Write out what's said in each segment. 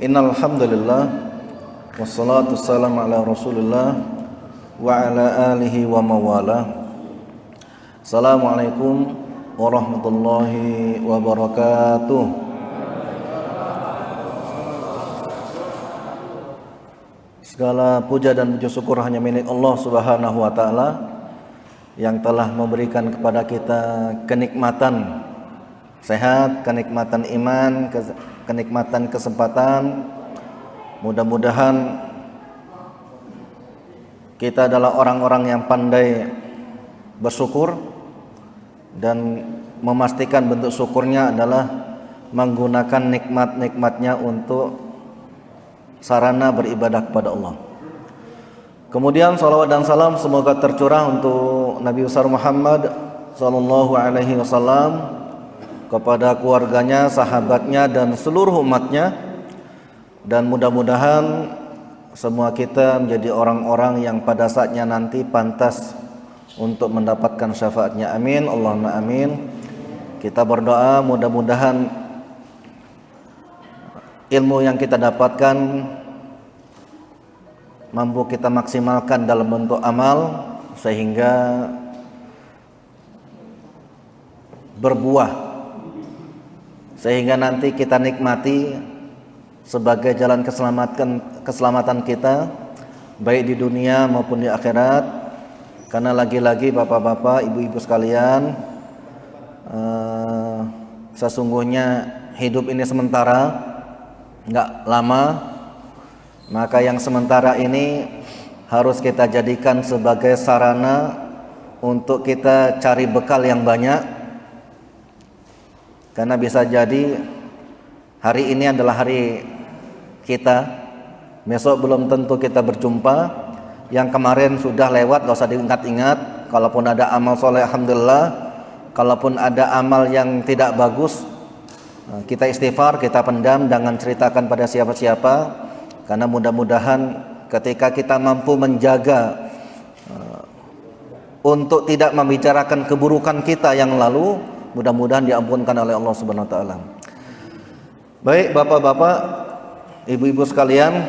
Innal hamdalillah wassalatu wassalamu ala Rasulillah wa ala alihi wa mawala. Assalamualaikum warahmatullahi wabarakatuh. Segala puja dan puji syukur hanya milik Allah Subhanahu wa taala yang telah memberikan kepada kita kenikmatan sehat, kenikmatan iman, kenikmatan kesempatan. Mudah-mudahan kita adalah orang-orang yang pandai bersyukur dan memastikan bentuk syukurnya adalah menggunakan nikmat-nikmatnya untuk sarana beribadah kepada Allah. Kemudian salawat dan salam semoga tercurah untuk Nabi besar Muhammad sallallahu alaihi wasallam, kepada keluarganya, sahabatnya, dan seluruh umatnya. Dan mudah-mudahan semua kita menjadi orang-orang yang pada saatnya nanti pantas untuk mendapatkan syafaatnya. Amin, Allahumma amin. Kita berdoa mudah-mudahan ilmu yang kita dapatkan mampu kita maksimalkan dalam bentuk amal sehingga berbuah, sehingga nanti kita nikmati sebagai jalan keselamatan kita baik di dunia maupun di akhirat. Karena lagi-lagi bapak-bapak, ibu-ibu sekalian, sesungguhnya hidup ini sementara, nggak lama. Maka yang sementara ini harus kita jadikan sebagai sarana untuk kita cari bekal yang banyak. Karena bisa jadi hari ini adalah hari kita, besok belum tentu kita berjumpa. Yang kemarin sudah lewat, gak usah diingat-ingat. Kalaupun ada amal soleh, alhamdulillah. Kalaupun ada amal yang tidak bagus, kita istighfar, kita pendam, jangan ceritakan pada siapa-siapa. Karena mudah-mudahan ketika kita mampu menjaga untuk tidak membicarakan keburukan kita yang lalu, mudah-mudahan diampunkan oleh Allah Subhanahu wa taala. Baik bapak-bapak, ibu-ibu sekalian,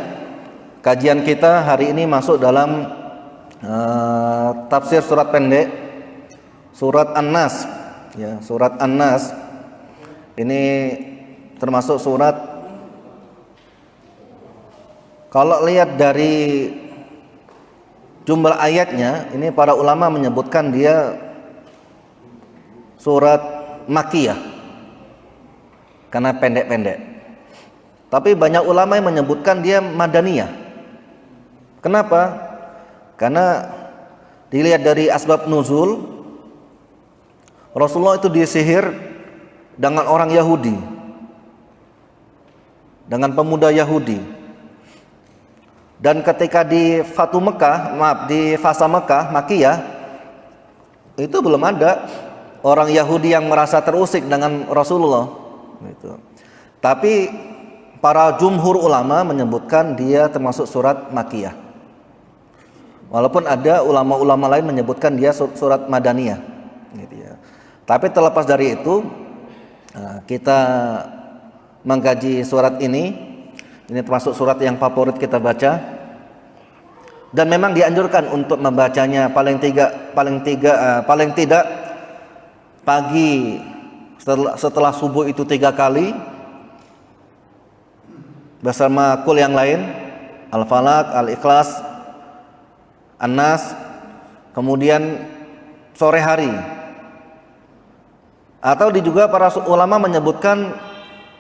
kajian kita hari ini masuk dalam tafsir surat pendek, surat An-Nas. Ya, surat An-Nas ini termasuk surat, kalau lihat dari jumlah ayatnya, ini para ulama menyebutkan dia surat Makkiyah karena pendek-pendek. Tapi banyak ulama yang menyebutkan dia Madaniyah. Kenapa? Karena dilihat dari asbab nuzul, Rasulullah itu disihir dengan orang Yahudi, dengan pemuda Yahudi. Dan ketika di di fasa Mekah, Makkiyah, itu belum ada orang Yahudi yang merasa terusik dengan Rasulullah gitu. Tapi para jumhur ulama menyebutkan dia termasuk surat Makkiyah. Walaupun ada ulama-ulama lain menyebutkan dia surat Madaniyah gitu ya. Tapi terlepas dari itu, kita mengkaji surat ini termasuk surat yang favorit kita baca. Dan memang dianjurkan untuk membacanya paling tidak pagi setelah subuh itu 3 kali bersama kul yang lain, Al-Falaq, Al-Ikhlas, An-Nas. Kemudian sore hari, atau juga para ulama menyebutkan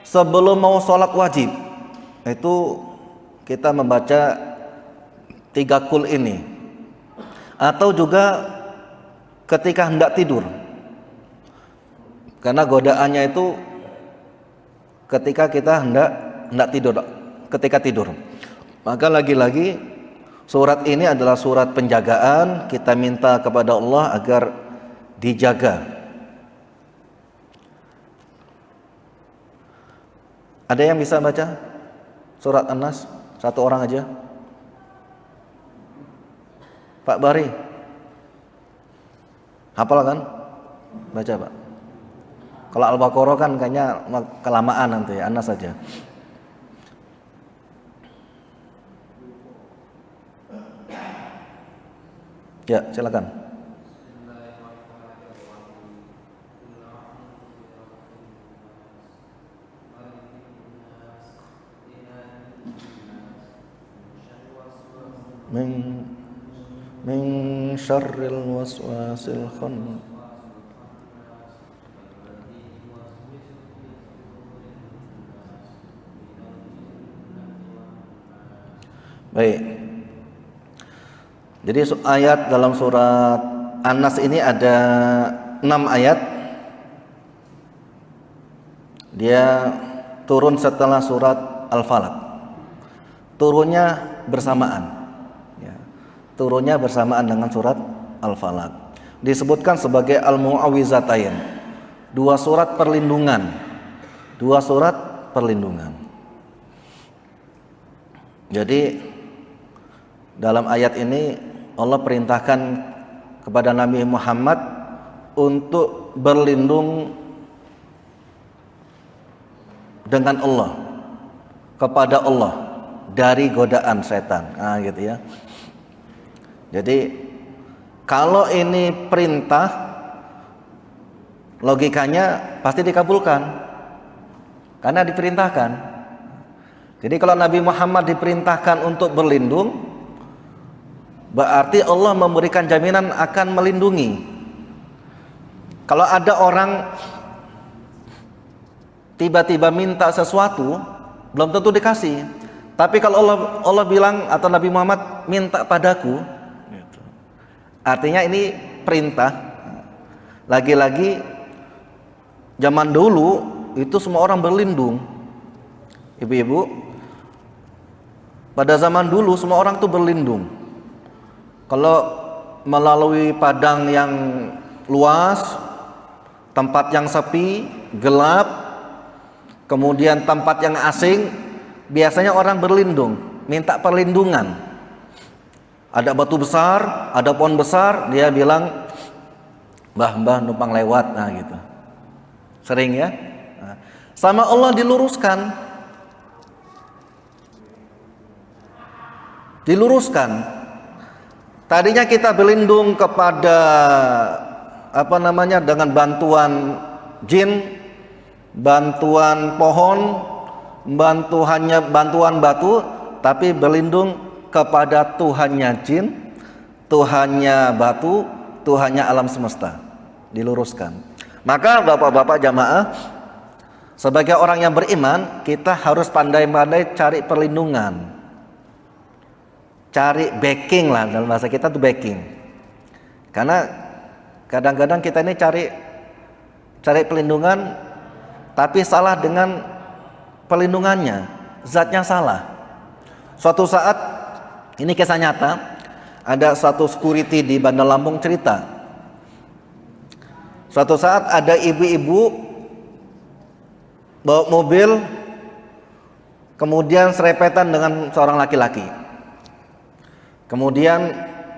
sebelum mau sholat wajib itu kita membaca 3 kul ini, atau juga ketika hendak tidur. Karena godaannya itu ketika kita hendak tidur, ketika tidur. Maka lagi-lagi surat ini adalah surat penjagaan. Kita minta kepada Allah agar dijaga. Ada yang bisa baca surat An-Nas? Satu orang aja. Pak Bari, hafal kan? Baca Pak. Kalau Al-Baqarah kan kayaknya kelamaan nanti, An-Nas saja. Ya, silakan. Min min syarril waswasil khannas. Baik. Jadi ayat dalam surat An-Nas ini ada 6 ayat. Dia turun setelah surat Al-Falaq. Turunnya bersamaan. Ya. Turunnya bersamaan dengan surat Al-Falaq. Disebutkan sebagai Al-Mu'awwizatain. 2 surat perlindungan. 2 surat perlindungan. Jadi dalam ayat ini Allah perintahkan kepada Nabi Muhammad untuk berlindung dengan Allah, kepada Allah dari godaan setan. Nah, gitu ya. Jadi kalau ini perintah, logikanya pasti dikabulkan karena diperintahkan. Jadi kalau Nabi Muhammad diperintahkan untuk berlindung, berarti Allah memberikan jaminan akan melindungi. Kalau ada orang tiba-tiba minta sesuatu, belum tentu dikasih. Tapi kalau Allah bilang atau Nabi Muhammad minta padaku, artinya ini perintah. Lagi-lagi zaman dulu itu semua orang berlindung. Ibu-ibu, pada zaman dulu semua orang tuh berlindung. Kalau melalui padang yang luas, tempat yang sepi, gelap, kemudian tempat yang asing, biasanya orang berlindung, minta perlindungan. Ada batu besar, ada pohon besar, dia bilang, mbah numpang lewat, nah gitu. Sering ya. Nah, sama Allah diluruskan. Tadinya kita berlindung kepada dengan bantuan jin, bantuan pohon, bantuan batu, tapi berlindung kepada Tuhannya jin, Tuhannya batu, Tuhannya alam semesta. Diluruskan. Maka bapak-bapak jamaah, sebagai orang yang beriman, kita harus pandai-pandai cari perlindungan. Cari backing lah, dalam bahasa kita tuh backing. Karena kadang-kadang kita ini cari pelindungan, tapi salah dengan pelindungannya, zatnya salah. Suatu saat, ini kisah nyata, ada satu security di Bandar Lampung cerita. Suatu saat ada ibu-ibu bawa mobil, kemudian serepetan dengan seorang laki-laki. Kemudian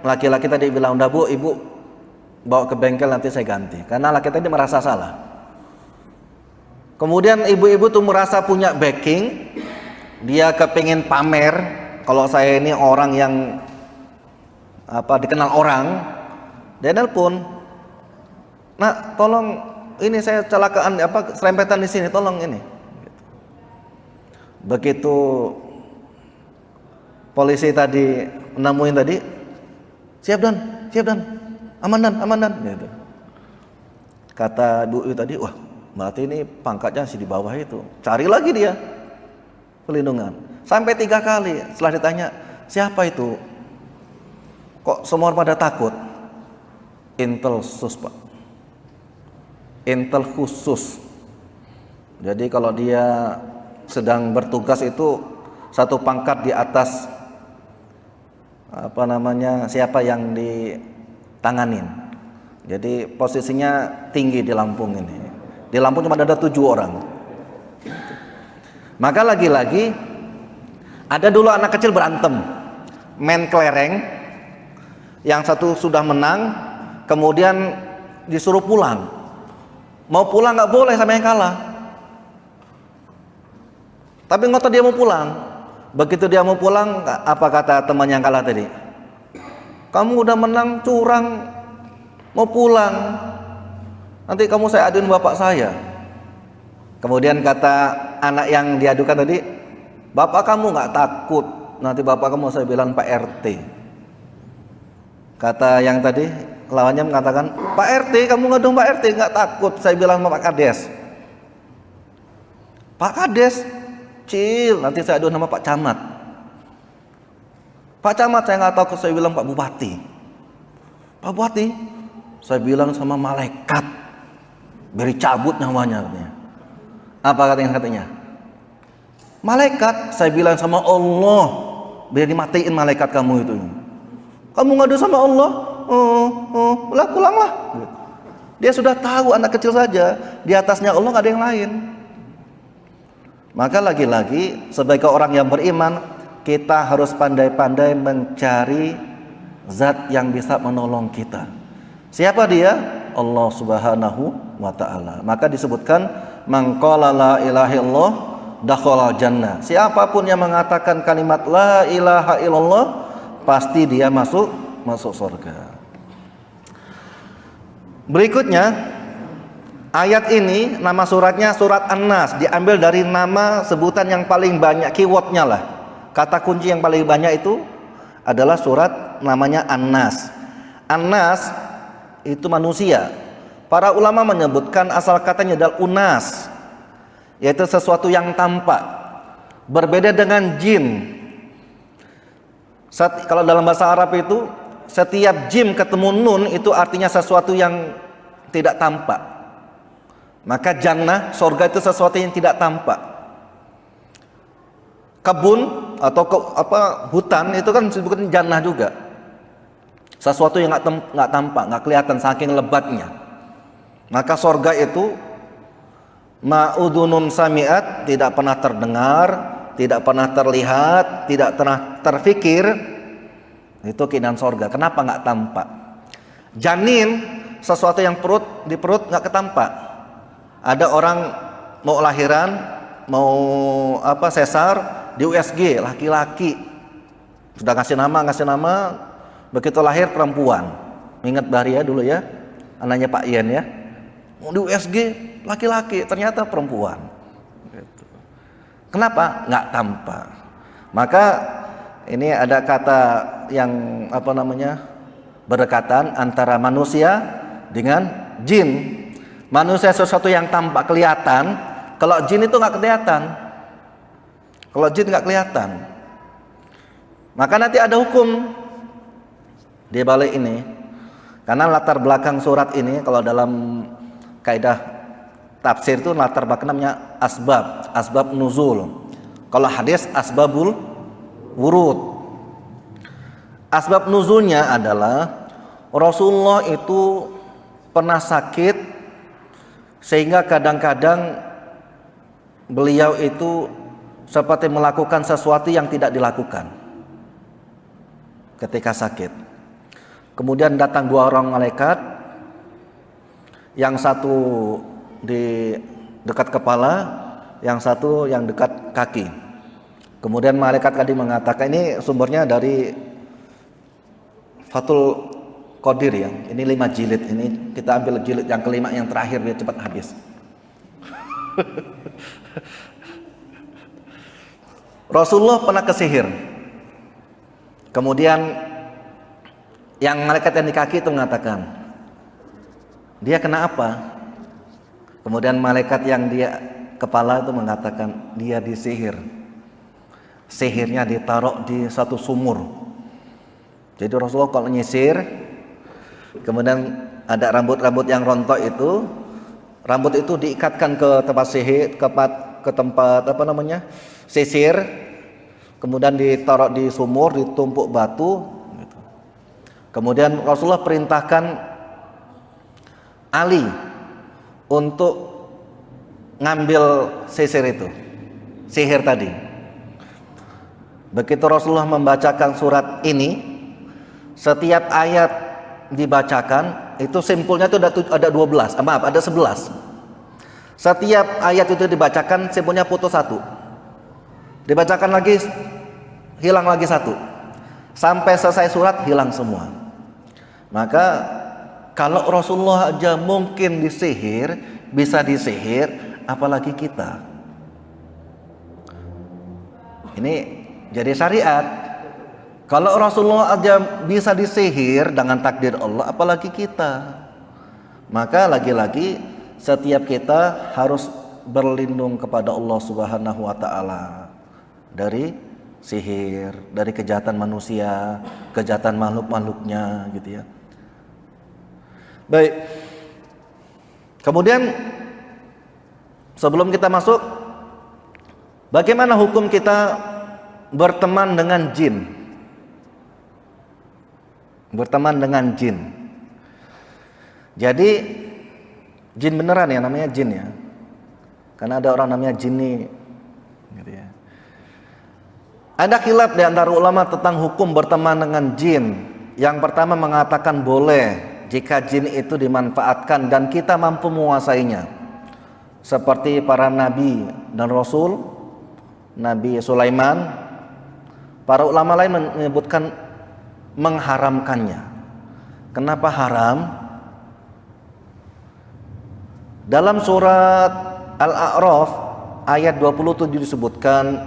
laki-laki tadi bilang, udah bu, ibu bawa ke bengkel nanti saya ganti. Karena laki tadi merasa salah. Kemudian ibu-ibu tuh merasa punya backing, dia kepingin pamer, kalau saya ini orang yang dikenal orang. Dia nelpon, nak tolong ini saya kecelakaan serempetan di sini, tolong ini. Begitu polisi tadi nemuin tadi, siap dan aman dan gitu. Kata Bu tadi, wah berarti ini pangkatnya masih di bawah itu. Cari lagi dia pelindungan. Sampai 3 kali setelah ditanya, siapa itu? Kok semua pada takut? Intel khusus Pak. Intel khusus. Jadi kalau dia sedang bertugas itu satu pangkat di atas siapa yang ditanganin. Jadi posisinya tinggi di Lampung ini. Di Lampung cuma ada 7 orang. Maka lagi-lagi ada dulu anak kecil berantem, main kelereng. Yang satu sudah menang, kemudian disuruh pulang. Mau pulang nggak boleh sama yang kalah. Tapi ngotot dia mau pulang. Begitu dia mau pulang, apa kata teman yang kalah tadi? kamu udah menang curang, mau pulang, nanti kamu saya aduin bapak saya. Kemudian kata anak yang diadukan tadi, bapak kamu nggak takut nanti bapak kamu saya bilang Pak RT. Kata yang tadi lawannya mengatakan, Pak RT kamu ngadu Pak RT, nggak takut saya bilang sama Pak Kades. Pak Kades, cil, nanti saya adu nama Pak Camat. Pak Camat saya nggak takut, saya bilang Pak Bupati. Pak Bupati, saya bilang sama malaikat, beri cabut nyawanya katanya. Apa katanya? Malaikat, saya bilang sama Allah, biar dimatiin malaikat kamu itu. Kamu ngadu sama Allah, pulanglah. Dia sudah tahu anak kecil saja, di atasnya Allah nggak ada yang lain. Maka lagi-lagi sebagai orang yang beriman, kita harus pandai-pandai mencari zat yang bisa menolong kita. Siapa dia? Allah Subhanahu wa ta'ala. Maka disebutkan, man qala la ilaha illallah dakhala jannah. Siapapun yang mengatakan kalimat la ilaha illallah, pasti dia masuk surga. Berikutnya, ayat ini nama suratnya surat An-Nas, diambil dari nama sebutan yang paling banyak, keywordnya lah. Kata kunci yang paling banyak itu adalah surat namanya An-Nas. An-Nas itu manusia. Para ulama menyebutkan asal katanya adalah unas, yaitu sesuatu yang tampak. Berbeda dengan jin. Kalau dalam bahasa Arab itu setiap jim ketemu nun itu artinya sesuatu yang tidak tampak. Maka jannah, surga itu sesuatu yang tidak tampak. Kebun atau hutan itu kan disebutkan jannah juga. Sesuatu yang nggak tampak, nggak kelihatan saking lebatnya. Maka surga itu ma'udunun sami'at, tidak pernah terdengar, tidak pernah terlihat, tidak pernah terfikir. Itu keindahan surga. Kenapa nggak tampak? Janin, sesuatu yang di perut nggak ketampak. Ada orang mau lahiran, mau sesar di USG, laki-laki sudah ngasih nama, begitu lahir perempuan. Ingat Bahria dulu ya, anaknya Pak Yen ya, mau di USG laki-laki, ternyata perempuan. Kenapa? Nggak tampak. Maka ini ada kata yang berdekatan antara manusia dengan jin. Manusia sesuatu yang tampak kelihatan, kalau jin itu nggak kelihatan. Kalau jin nggak kelihatan, maka nanti ada hukum di balik ini. Karena latar belakang surat ini, kalau dalam kaidah tafsir itu latar belakang namanya asbab nuzul. Kalau hadis asbabul wurud. Asbab nuzulnya adalah Rasulullah itu pernah sakit, sehingga kadang-kadang beliau itu seperti melakukan sesuatu yang tidak dilakukan ketika sakit. Kemudian datang dua orang malaikat, yang satu di dekat kepala, yang satu yang dekat kaki. Kemudian malaikat tadi mengatakan, ini sumbernya dari Fathul Qadir ya. Ini 5 jilid. Ini kita ambil jilid yang kelima, yang terakhir, biar cepat habis. Rasulullah pernah kesihir. Kemudian yang malaikat yang di kaki itu mengatakan, dia kena apa? Kemudian malaikat yang di kepala itu mengatakan, dia disihir. Sihirnya ditaruh di satu sumur. Jadi Rasulullah kalau nyisir, kemudian ada rambut-rambut yang rontok itu, rambut itu diikatkan ke tempat sihir, ke tempat sisir, kemudian ditaruh di sumur, ditumpuk batu gitu. Kemudian Rasulullah perintahkan Ali untuk ngambil sihir tadi. Begitu Rasulullah membacakan surat ini, setiap ayat dibacakan itu simpulnya itu ada 12, ada 11. Setiap ayat itu dibacakan simpulnya putus satu, dibacakan lagi hilang lagi satu, sampai selesai surat hilang semua. Maka kalau Rasulullah aja mungkin disihir, bisa disihir, apalagi kita. Ini jadi syariat. Kalau Rasulullah aja bisa disihir dengan takdir Allah, apalagi kita. Maka lagi-lagi setiap kita harus berlindung kepada Allah Subhanahu wa taala dari sihir, dari kejahatan manusia, kejahatan makhluk-makhluknya gitu ya. Baik. Kemudian sebelum kita masuk, bagaimana hukum kita berteman dengan jin? Berteman dengan jin. Jadi jin beneran ya, namanya jin ya. Karena ada orang namanya jinni gitu ya. Ada khilaf di antara ulama tentang hukum berteman dengan jin. Yang pertama mengatakan boleh jika jin itu dimanfaatkan dan kita mampu menguasainya. Seperti para nabi dan rasul, Nabi Sulaiman. Para ulama lain menyebutkan mengharamkannya. Kenapa haram? Dalam surat Al-A'raf ayat 27 disebutkan,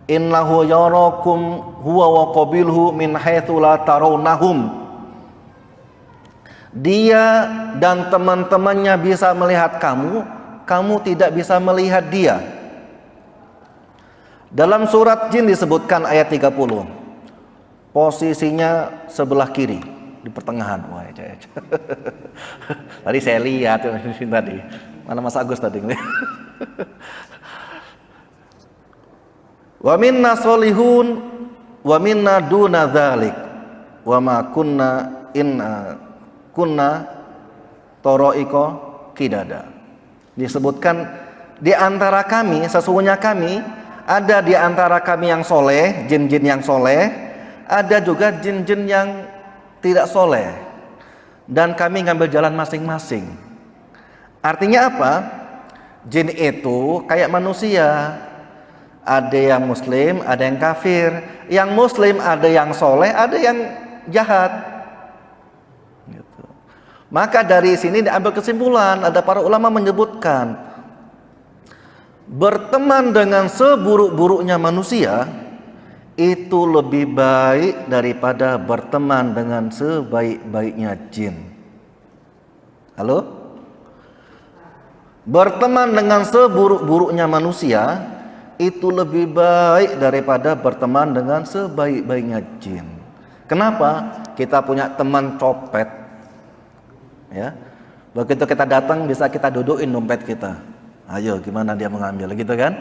innahu yarakum huwa wa qabilhu min haitsu la tarawnahum. Dia dan teman-temannya bisa melihat kamu, kamu tidak bisa melihat dia. Dalam surat Jin disebutkan ayat 30, posisinya sebelah kiri, di pertengahan. Wah, tadi saya lihat tadi. Mana Mas Agus tadi? Wa minna solihun wa minna duna dzalik wa ma kunna inna kunna toroiko kidada. Disebutkan di antara kami, sesungguhnya kami, ada di antara kami yang soleh, jin-jin yang soleh, ada juga jin-jin yang tidak soleh, dan kami ngambil jalan masing-masing. Artinya apa? Jin itu kayak manusia, ada yang muslim, ada yang kafir. Yang muslim ada yang soleh, ada yang jahat gitu. Maka dari sini diambil kesimpulan, ada para ulama menyebutkan berteman dengan seburuk-buruknya manusia itu lebih baik daripada berteman dengan sebaik-baiknya jin. Halo? Berteman dengan seburuk-buruknya manusia itu lebih baik daripada berteman dengan sebaik-baiknya jin. Kenapa? Kita punya teman copet, ya. Begitu kita datang bisa kita dudukin dompet kita. Ayo, gimana dia mengambil, gitu kan?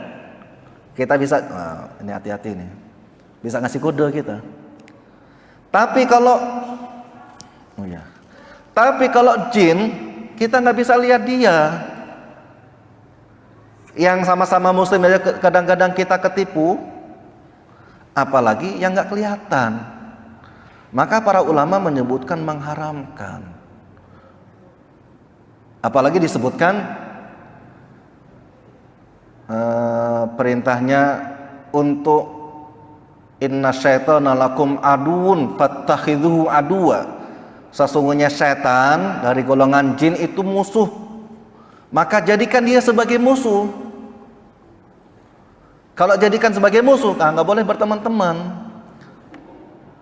Kita bisa, ini hati-hati nih, bisa ngasih kode kita. Tapi kalau jin, kita nggak bisa lihat dia. Yang sama-sama muslim aja kadang-kadang kita ketipu, apalagi yang nggak kelihatan. Maka para ulama menyebutkan mengharamkan. Apalagi disebutkan perintahnya untuk inna syaitana lakum aduun fattakhidhuhu aduwa. Sesungguhnya syaitan dari golongan jin itu musuh, maka jadikan dia sebagai musuh. Kalau jadikan sebagai musuh, nggak boleh berteman-teman,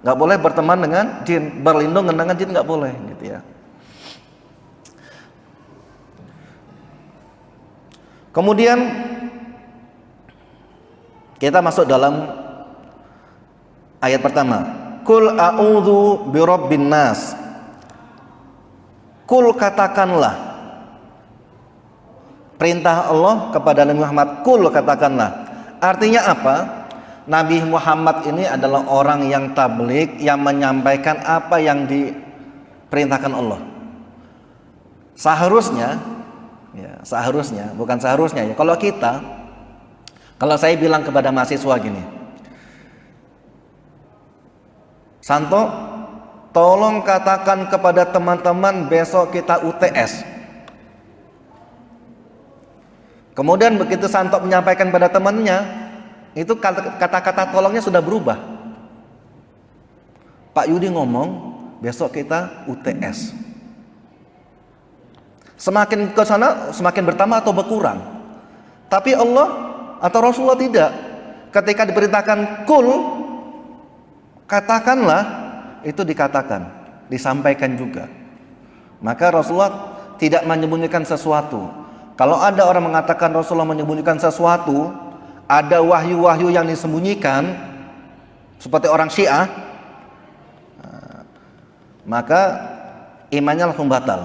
nggak boleh berteman dengan jin, berlindung dengan jin nggak boleh, gitu ya. Kemudian kita masuk dalam ayat pertama. Kul a'udzu birabbin nas. Kul, katakanlah. Perintah Allah kepada Nabi Muhammad, kul, katakanlah. Artinya apa? Nabi Muhammad ini adalah orang yang tabligh, yang menyampaikan apa yang diperintahkan Allah. Seharusnya, bukan seharusnya ya. Kalau saya bilang kepada mahasiswa gini, Santo, tolong katakan kepada teman-teman besok kita UTS. Kemudian begitu Santo menyampaikan pada temannya, itu kata-kata tolongnya sudah berubah. Pak Yudi ngomong, besok kita UTS. Semakin ke sana semakin bertambah atau berkurang. Tapi Allah atau Rasulullah tidak. Ketika diperintahkan kul, katakanlah, itu dikatakan, disampaikan juga. Maka Rasulullah tidak menyembunyikan sesuatu. Kalau ada orang mengatakan Rasulullah menyembunyikan sesuatu, ada wahyu-wahyu yang disembunyikan, seperti orang Syiah, maka imannya langsung batal,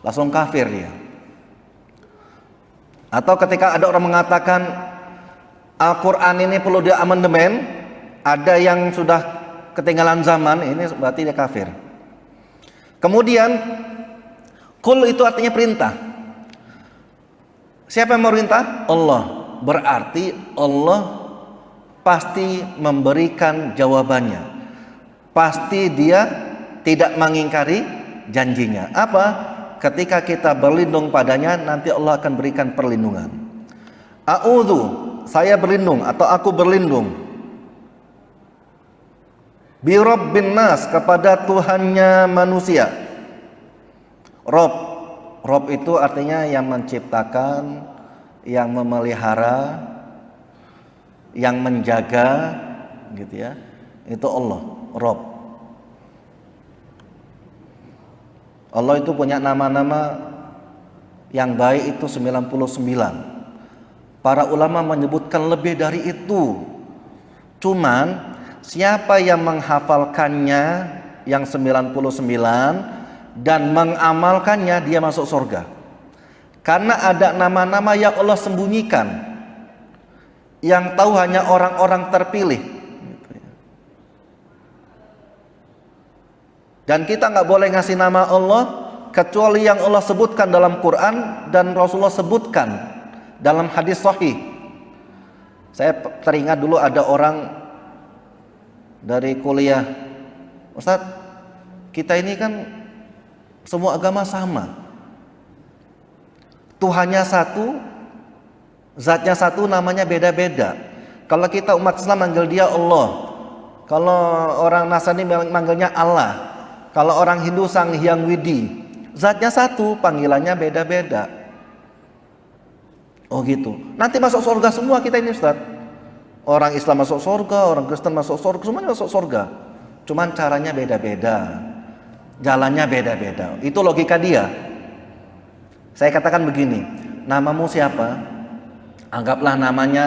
langsung kafir dia. Atau ketika ada orang mengatakan Al-Quran ini perlu diamandemen, ada yang sudah ketinggalan zaman, ini berarti dia kafir. Kemudian kul itu artinya perintah. Siapa yang memerintah? Allah. Berarti Allah pasti memberikan jawabannya. Pasti dia tidak mengingkari janjinya. Apa? Ketika kita berlindung padanya, nanti Allah akan berikan perlindungan. A'udzu, saya berlindung atau aku berlindung. Bi Rabbin nas, kepada Tuhannya manusia. Rob itu artinya yang menciptakan, yang memelihara, yang menjaga, gitu ya. Itu Allah, Rob. Allah itu punya nama-nama yang baik itu 99. Para ulama menyebutkan lebih dari itu. Cuman siapa yang menghafalkannya yang 99 dan mengamalkannya, dia masuk surga. Karena ada nama-nama yang Allah sembunyikan, yang tahu hanya orang-orang terpilih. Dan kita nggak boleh ngasih nama Allah kecuali yang Allah sebutkan dalam Quran dan Rasulullah sebutkan dalam hadis sahih. Saya teringat dulu ada orang dari kuliah, Ustadz, kita ini kan semua agama sama, Tuhannya satu, zatnya satu, namanya beda-beda. Kalau kita umat Islam manggil dia Allah, kalau orang Nasrani manggilnya Allah, kalau orang Hindu Sang Hyang Widi, zatnya satu, panggilannya beda-beda. Oh gitu. Nanti masuk surga semua kita ini, Ustaz. Orang Islam masuk surga, orang Kristen masuk surga, semuanya masuk surga. Cuman caranya beda-beda, jalannya beda-beda. Itu logika dia. Saya katakan begini, namamu siapa? Anggaplah namanya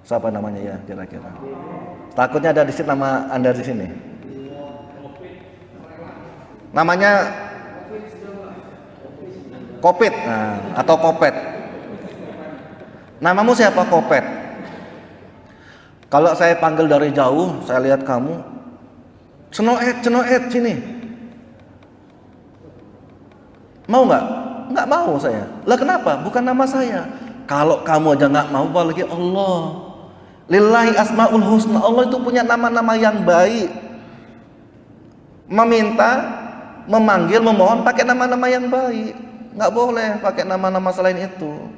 siapa namanya ya kira-kira? Takutnya ada di sini nama Anda di sini. Namanya Kopet, atau Kopet. Namamu siapa? Kopet. Kalau saya panggil dari jauh, saya lihat kamu, Cenoet sini. Mau nggak? Nggak mau saya. Lah kenapa? Bukan nama saya. Kalau kamu aja nggak mau, apalagi Allah. Lillahi asmaul husna. Allah itu punya nama-nama yang baik. Meminta, memanggil, memohon pakai nama-nama yang baik. Nggak boleh pakai nama-nama selain itu.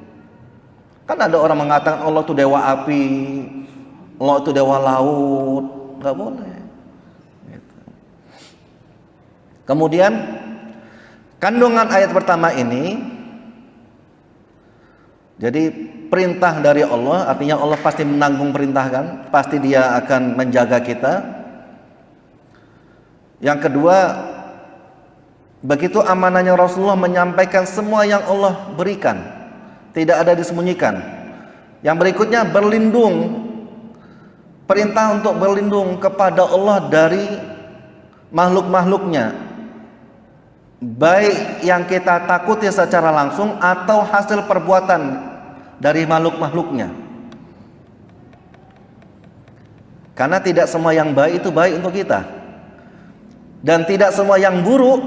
Kan ada orang mengatakan Allah itu dewa api, Allah itu dewa laut. Nggak boleh. Gitu. Kemudian kandungan ayat pertama ini, jadi perintah dari Allah, artinya Allah pasti menanggung perintah kan, pasti dia akan menjaga kita. Yang kedua, begitu amanahnya Rasulullah menyampaikan semua yang Allah berikan, tidak ada disembunyikan. Yang berikutnya berlindung, perintah untuk berlindung kepada Allah dari makhluk-makhluknya, baik yang kita takuti secara langsung atau hasil perbuatan dari makhluk-makhluknya. Karena tidak semua yang baik itu baik untuk kita, dan tidak semua yang buruk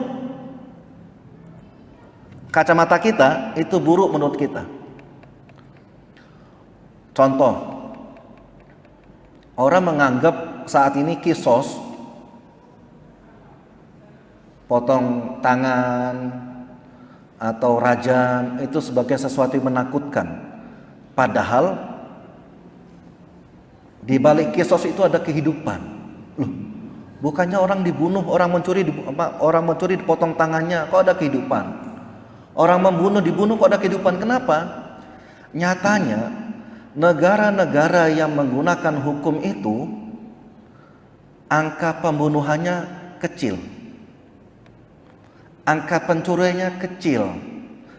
kacamata kita itu buruk menurut kita. Contoh, orang menganggap saat ini kisos, potong tangan atau rajam itu sebagai sesuatu yang menakutkan. Padahal Di balik kisos itu ada kehidupan. Loh, bukannya orang dibunuh, orang mencuri dipotong tangannya, kok ada kehidupan? Orang membunuh dibunuh, kok ada kehidupan? Kenapa? Nyatanya negara-negara yang menggunakan hukum itu angka pembunuhannya kecil, angka pencuriannya kecil.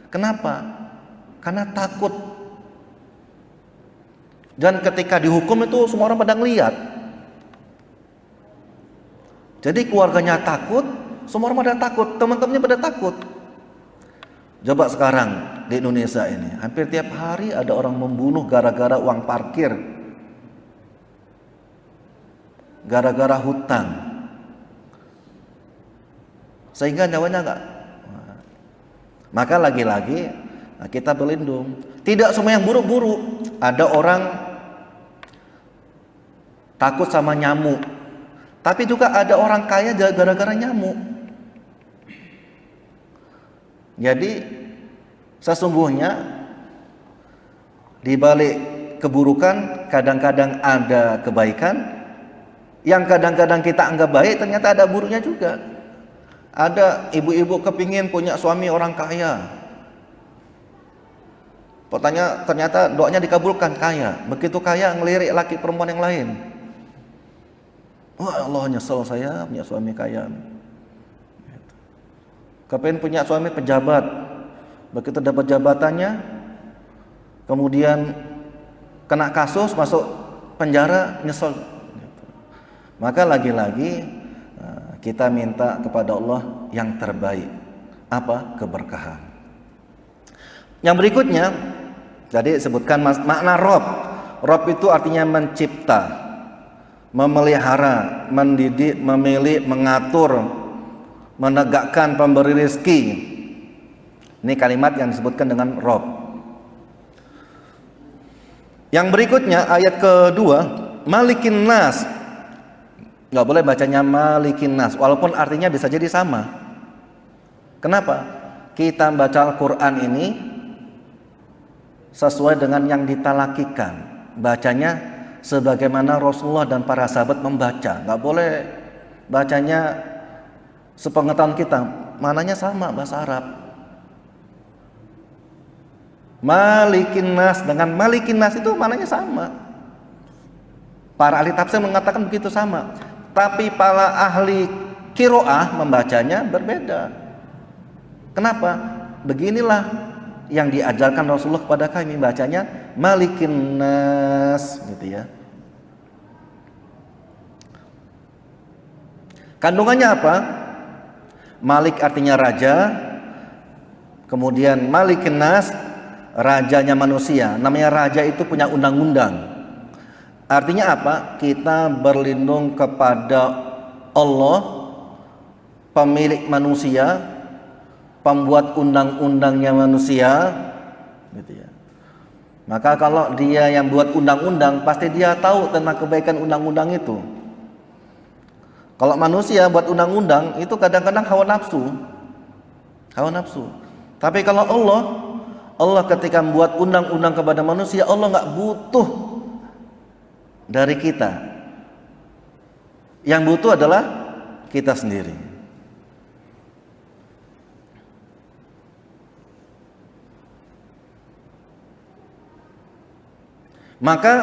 Kenapa? Karena takut. Dan ketika dihukum itu semua orang pada ngeliat. Jadi keluarganya takut, semua orang pada takut, teman-temannya pada takut. Coba sekarang di Indonesia ini, hampir tiap hari ada orang membunuh gara-gara uang parkir, gara-gara hutang, sehingga nyawanya enggak. Maka lagi-lagi kita berlindung. Tidak semua yang buruk-buruk. Ada orang takut sama nyamuk, tapi juga ada orang kaya gara-gara nyamuk. Jadi sesungguhnya di balik keburukan kadang-kadang ada kebaikan, yang kadang-kadang kita anggap baik ternyata ada buruknya juga. Ada ibu-ibu kepingin punya suami orang kaya, ternyata doanya dikabulkan, kaya. Begitu kaya ngelirik laki perempuan yang lain. Wah, Allah, nyesel saya punya suami kaya. Kepingin punya suami pejabat, begitu dapat jabatannya kemudian kena kasus, masuk penjara, nyesel. Maka lagi-lagi kita minta kepada Allah yang terbaik. Apa? Keberkahan. Yang berikutnya, jadi sebutkan makna Rob. Rob itu artinya mencipta, memelihara, mendidik, memilih, mengatur, menegakkan, pemberi rezeki. Ini kalimat yang disebutkan dengan Rob. Yang berikutnya ayat kedua, Malikin Nas. Nggak boleh bacanya Malikin Nas, walaupun artinya bisa jadi sama. Kenapa? Kita baca Al-Quran ini sesuai dengan yang ditalakikan, bacanya sebagaimana Rasulullah dan para sahabat membaca. Nggak boleh bacanya sepengetahuan kita, mananya sama bahasa Arab. Malikin Nas dengan Malikin Nas itu mananya sama. Para ahli tafsir mengatakan begitu sama, tapi para ahli qiraah membacanya berbeda. Kenapa? Beginilah yang diajarkan Rasulullah kepada kami, bacanya Malikin Nas, gitu ya. Kandungannya apa? Malik artinya raja, kemudian Malikin Nas, rajanya manusia. Namanya raja itu punya undang-undang. Artinya apa? Kita berlindung kepada Allah, pemilik manusia, pembuat undang-undangnya manusia, gitu ya. Maka kalau dia yang buat undang-undang, pasti dia tahu tentang kebaikan undang-undang itu. Kalau manusia buat undang-undang itu kadang-kadang hawa nafsu. Tapi kalau Allah ketika membuat undang-undang kepada manusia, Allah nggak butuh dari kita. Yang butuh adalah kita sendiri. Maka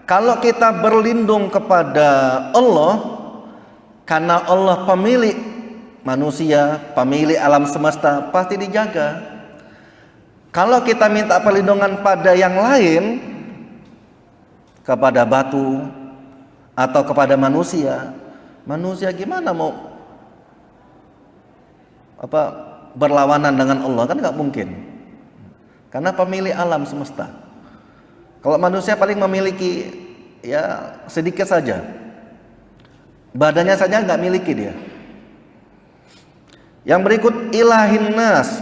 kalau kita berlindung kepada Allah, karena Allah pemilik manusia, pemilik alam semesta, pasti dijaga. Kalau kita minta perlindungan pada yang lain, kepada batu atau kepada manusia gimana mau berlawanan dengan Allah? Kan nggak mungkin, karena pemilik alam semesta. Kalau manusia paling memiliki ya sedikit saja, badannya saja nggak miliki dia. Yang berikut ilahin nas.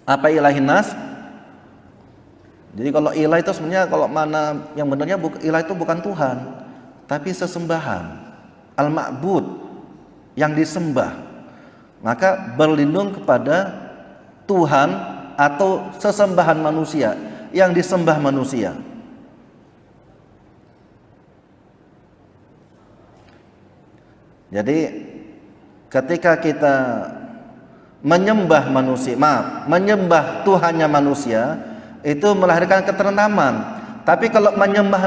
Apa ilahin nas? Jadi kalau ilah itu sebenarnya, kalau mana yang benarnya, ilah itu bukan Tuhan, tapi sesembahan, al-ma'bud, yang disembah. Maka berlindung kepada Tuhan atau sesembahan manusia, yang disembah manusia. Jadi ketika kita menyembah menyembah Tuhannya manusia, itu melahirkan ketentraman. Tapi kalau menyembah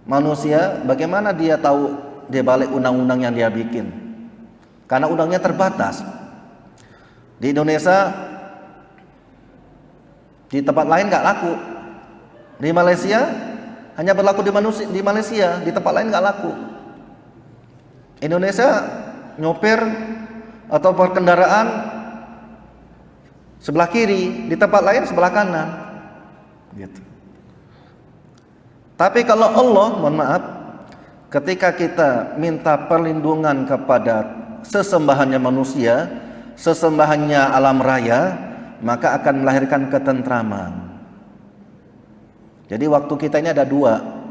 manusia bagaimana dia tahu dia balik undang-undang yang dia bikin? Karena undangnya terbatas. Di Indonesia, di tempat lain nggak laku. Di Malaysia hanya berlaku di Malaysia, di tempat lain nggak laku. Indonesia nyopir atau berkendaraan sebelah kiri, di tempat lain sebelah kanan, gitu. Tapi kalau Allah, mohon maaf, ketika kita minta perlindungan kepada sesembahannya manusia, sesembahannya alam raya, maka akan melahirkan ketentraman. Jadi waktu kita ini ada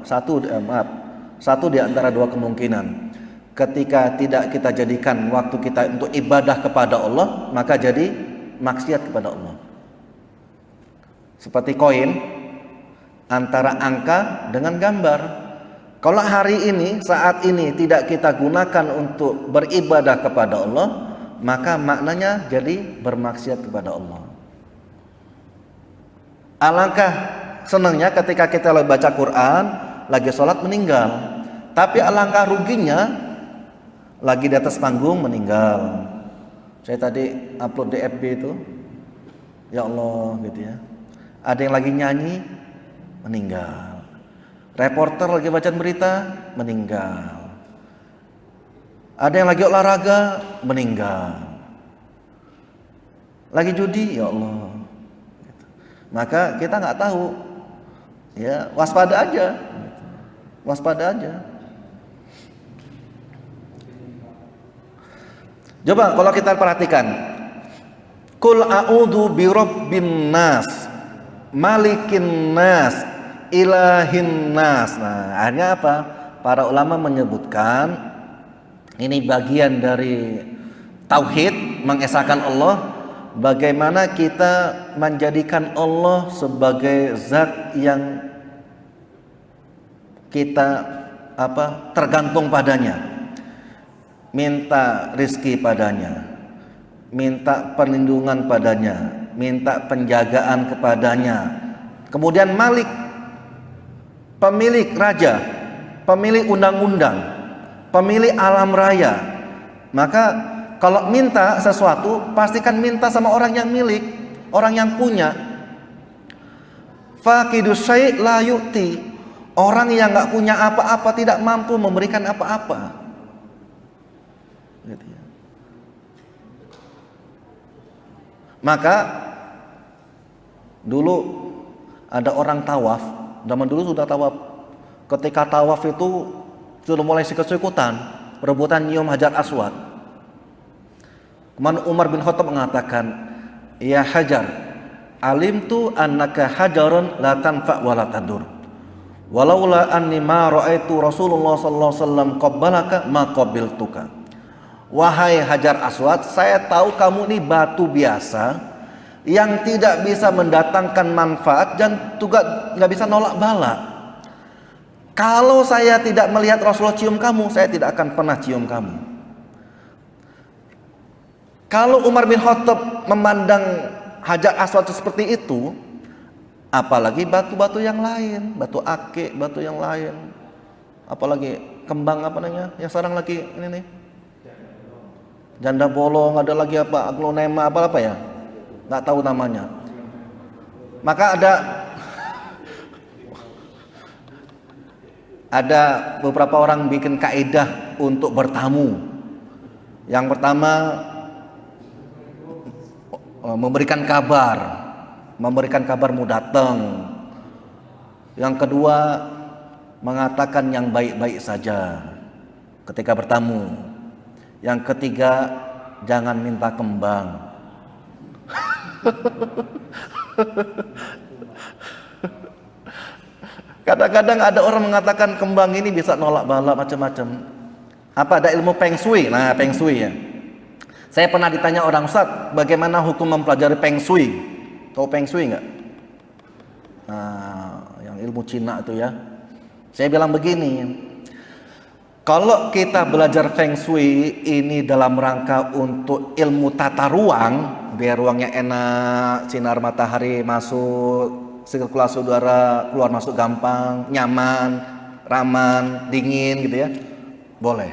satu di antara dua kemungkinan. Ketika tidak kita jadikan waktu kita untuk ibadah kepada Allah, maka jadi maksiat kepada Allah. Seperti koin, antara angka dengan gambar. Kalau hari ini, saat ini tidak kita gunakan untuk beribadah kepada Allah, maka maknanya jadi bermaksiat kepada Allah. Alangkah senangnya ketika kita lagi baca Quran, lagi sholat meninggal. Tapi alangkah ruginya lagi di atas panggung meninggal. Saya tadi upload di FB itu, ya Allah gitu ya. Ada yang lagi nyanyi meninggal. Reporter lagi baca berita meninggal. Ada yang lagi olahraga meninggal. Lagi judi, ya Allah. Maka kita nggak tahu. Ya, waspada aja. Waspada aja. Coba kalau kita perhatikan, Qul a'udzu birabbin nas, malikin nas, ilahin nas. Nah, akhirnya apa? Para ulama menyebutkan ini bagian dari tauhid, mengesahkan Allah. Bagaimana kita menjadikan Allah sebagai zat yang kita tergantung padanya, minta rizki padanya, minta perlindungan padanya, minta penjagaan kepadanya. Kemudian Malik, pemilik raja, pemilik undang-undang, pemilik alam raya. Maka kalau minta sesuatu, pastikan minta sama orang yang milik, orang yang punya. Faqidus syai' la yu'ti, orang yang nggak punya apa-apa tidak mampu memberikan apa-apa. Gitu ya. Maka dulu ada orang tawaf, zaman dulu sudah tawaf. Ketika tawaf itu sudah mulai sikut-sikutan, rebutan nyium Hajar Aswad. Kemudian Umar bin Khattab mengatakan, ya Hajar, alimtu annaka hajarun la tanfa wa la tadur. Walaula anni ma ra'aitu Rasulullah sallallahu alaihi wasallam qabbalaka ma qabiltuka. Wahai Hajar Aswad, saya tahu kamu ini batu biasa yang tidak bisa mendatangkan manfaat dan juga nggak bisa nolak bala. Kalau saya tidak melihat Rasulullah cium kamu, saya tidak akan pernah cium kamu. Kalau Umar bin Khattab memandang Hajar Aswad seperti itu, apalagi batu-batu yang lain, batu akik, batu yang lain, apalagi kembang apa namanya, yang sekarang lagi ini nih, janda bolong, ada lagi apa, aglonema apa ya, nggak tahu namanya. Maka ada beberapa orang bikin kaidah untuk bertamu. Yang pertama, memberikan kabarmu datang. Yang kedua, mengatakan yang baik-baik saja ketika bertamu. Yang ketiga, jangan minta kembang. Kadang-kadang ada orang mengatakan kembang ini bisa nolak bala macam-macam. Apa ada ilmu Feng Shui? Nah, Feng Shui ya. Saya pernah ditanya orang, Ustaz, bagaimana hukum mempelajari Feng Shui? Tahu Feng Shui nggak? Nah, yang ilmu Cina itu ya. Saya bilang begini, Kalau kita belajar Feng Shui ini dalam rangka untuk ilmu tata ruang, biar ruangnya enak, sinar matahari masuk, sirkulasi udara keluar masuk gampang, nyaman, raman, dingin gitu ya, boleh.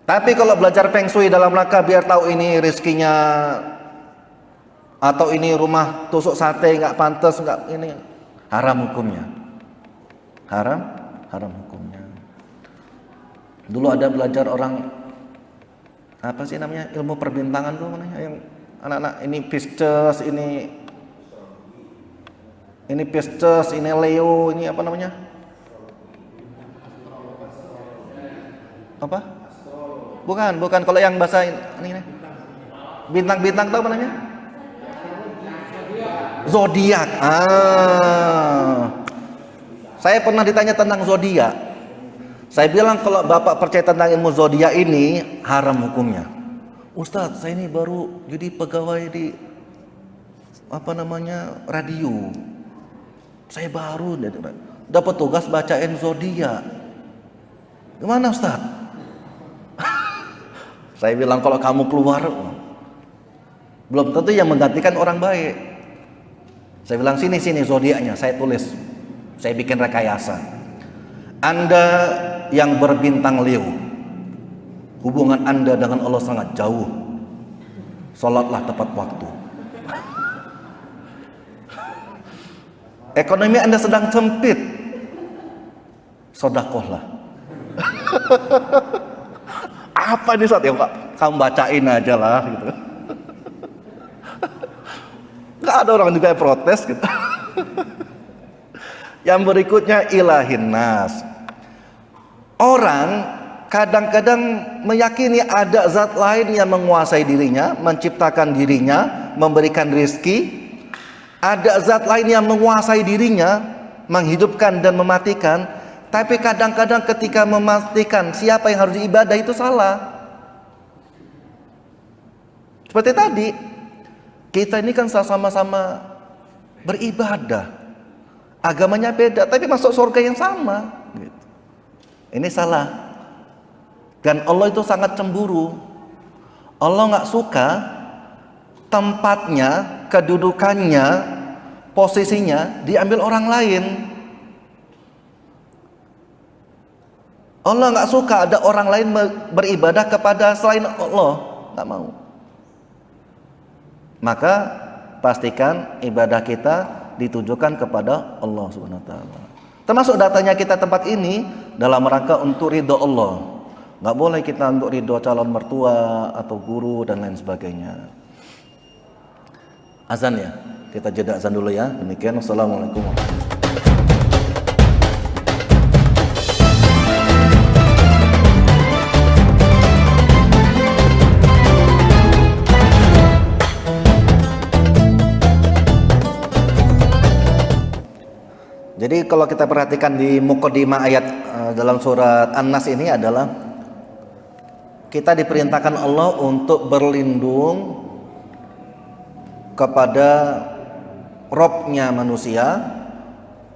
Tapi kalau belajar Feng Shui dalam rangka biar tahu ini rezekinya, atau ini rumah tusuk sate nggak pantas, nggak ini, haram hukumnya. Haram hukumnya. Dulu ada belajar orang apa sih namanya, ilmu perbintangan tuh namanya, yang anak-anak ini Pisces, ini Pisces, ini Leo, ini apa namanya? Apa? Bukan. Kalau yang bahasa ini bintang-bintang tahu apa namanya? Zodiak. Saya pernah ditanya tentang zodiak. Saya bilang kalau Bapak percaya tentang ilmu zodiak ini haram hukumnya. Ustadz, saya ini baru jadi pegawai di radio. Saya baru dapat tugas bacain zodiak. Gimana Ustadz? Saya bilang kalau kamu keluar, belum tentu yang menggantikan orang baik. Saya bilang sini zodiaknya, saya tulis, saya bikin rekayasa. Anda yang berbintang Leo, hubungan Anda dengan Allah sangat jauh. Salatlah tepat waktu. Ekonomi Anda sedang sempit, sedekahlah. Apa nih Ustaz? Ya Pak, kamu bacain aja lah gitu. Nggak ada orang juga yang protes gitu. Yang berikutnya ilahin nas. Orang kadang-kadang meyakini ada zat lain yang menguasai dirinya, menciptakan dirinya, memberikan rezeki. Ada zat lain yang menguasai dirinya, menghidupkan dan mematikan. Tapi kadang-kadang ketika memastikan siapa yang harus diibadah itu salah. Seperti tadi, kita ini kan sama-sama beribadah, agamanya beda, tapi masuk surga yang sama. Ini salah. Dan Allah itu sangat cemburu. Allah nggak suka tempatnya, kedudukannya, posisinya diambil orang lain. Allah nggak suka ada orang lain beribadah kepada selain Allah, nggak mau. Maka pastikan ibadah kita ditujukan kepada Allah Subhanahu wa taala. Termasuk datanya kita tempat ini dalam rangka untuk ridho Allah. Nggak boleh kita untuk ridho calon mertua atau guru dan lain sebagainya. Azan ya, kita jeda azan dulu ya. Demikian, wassalamualaikum warahmatullahi wabarakatuh. Jadi kalau kita perhatikan di muqaddimah ayat dalam surat An-Nas ini adalah kita diperintahkan Allah untuk berlindung kepada Robnya manusia,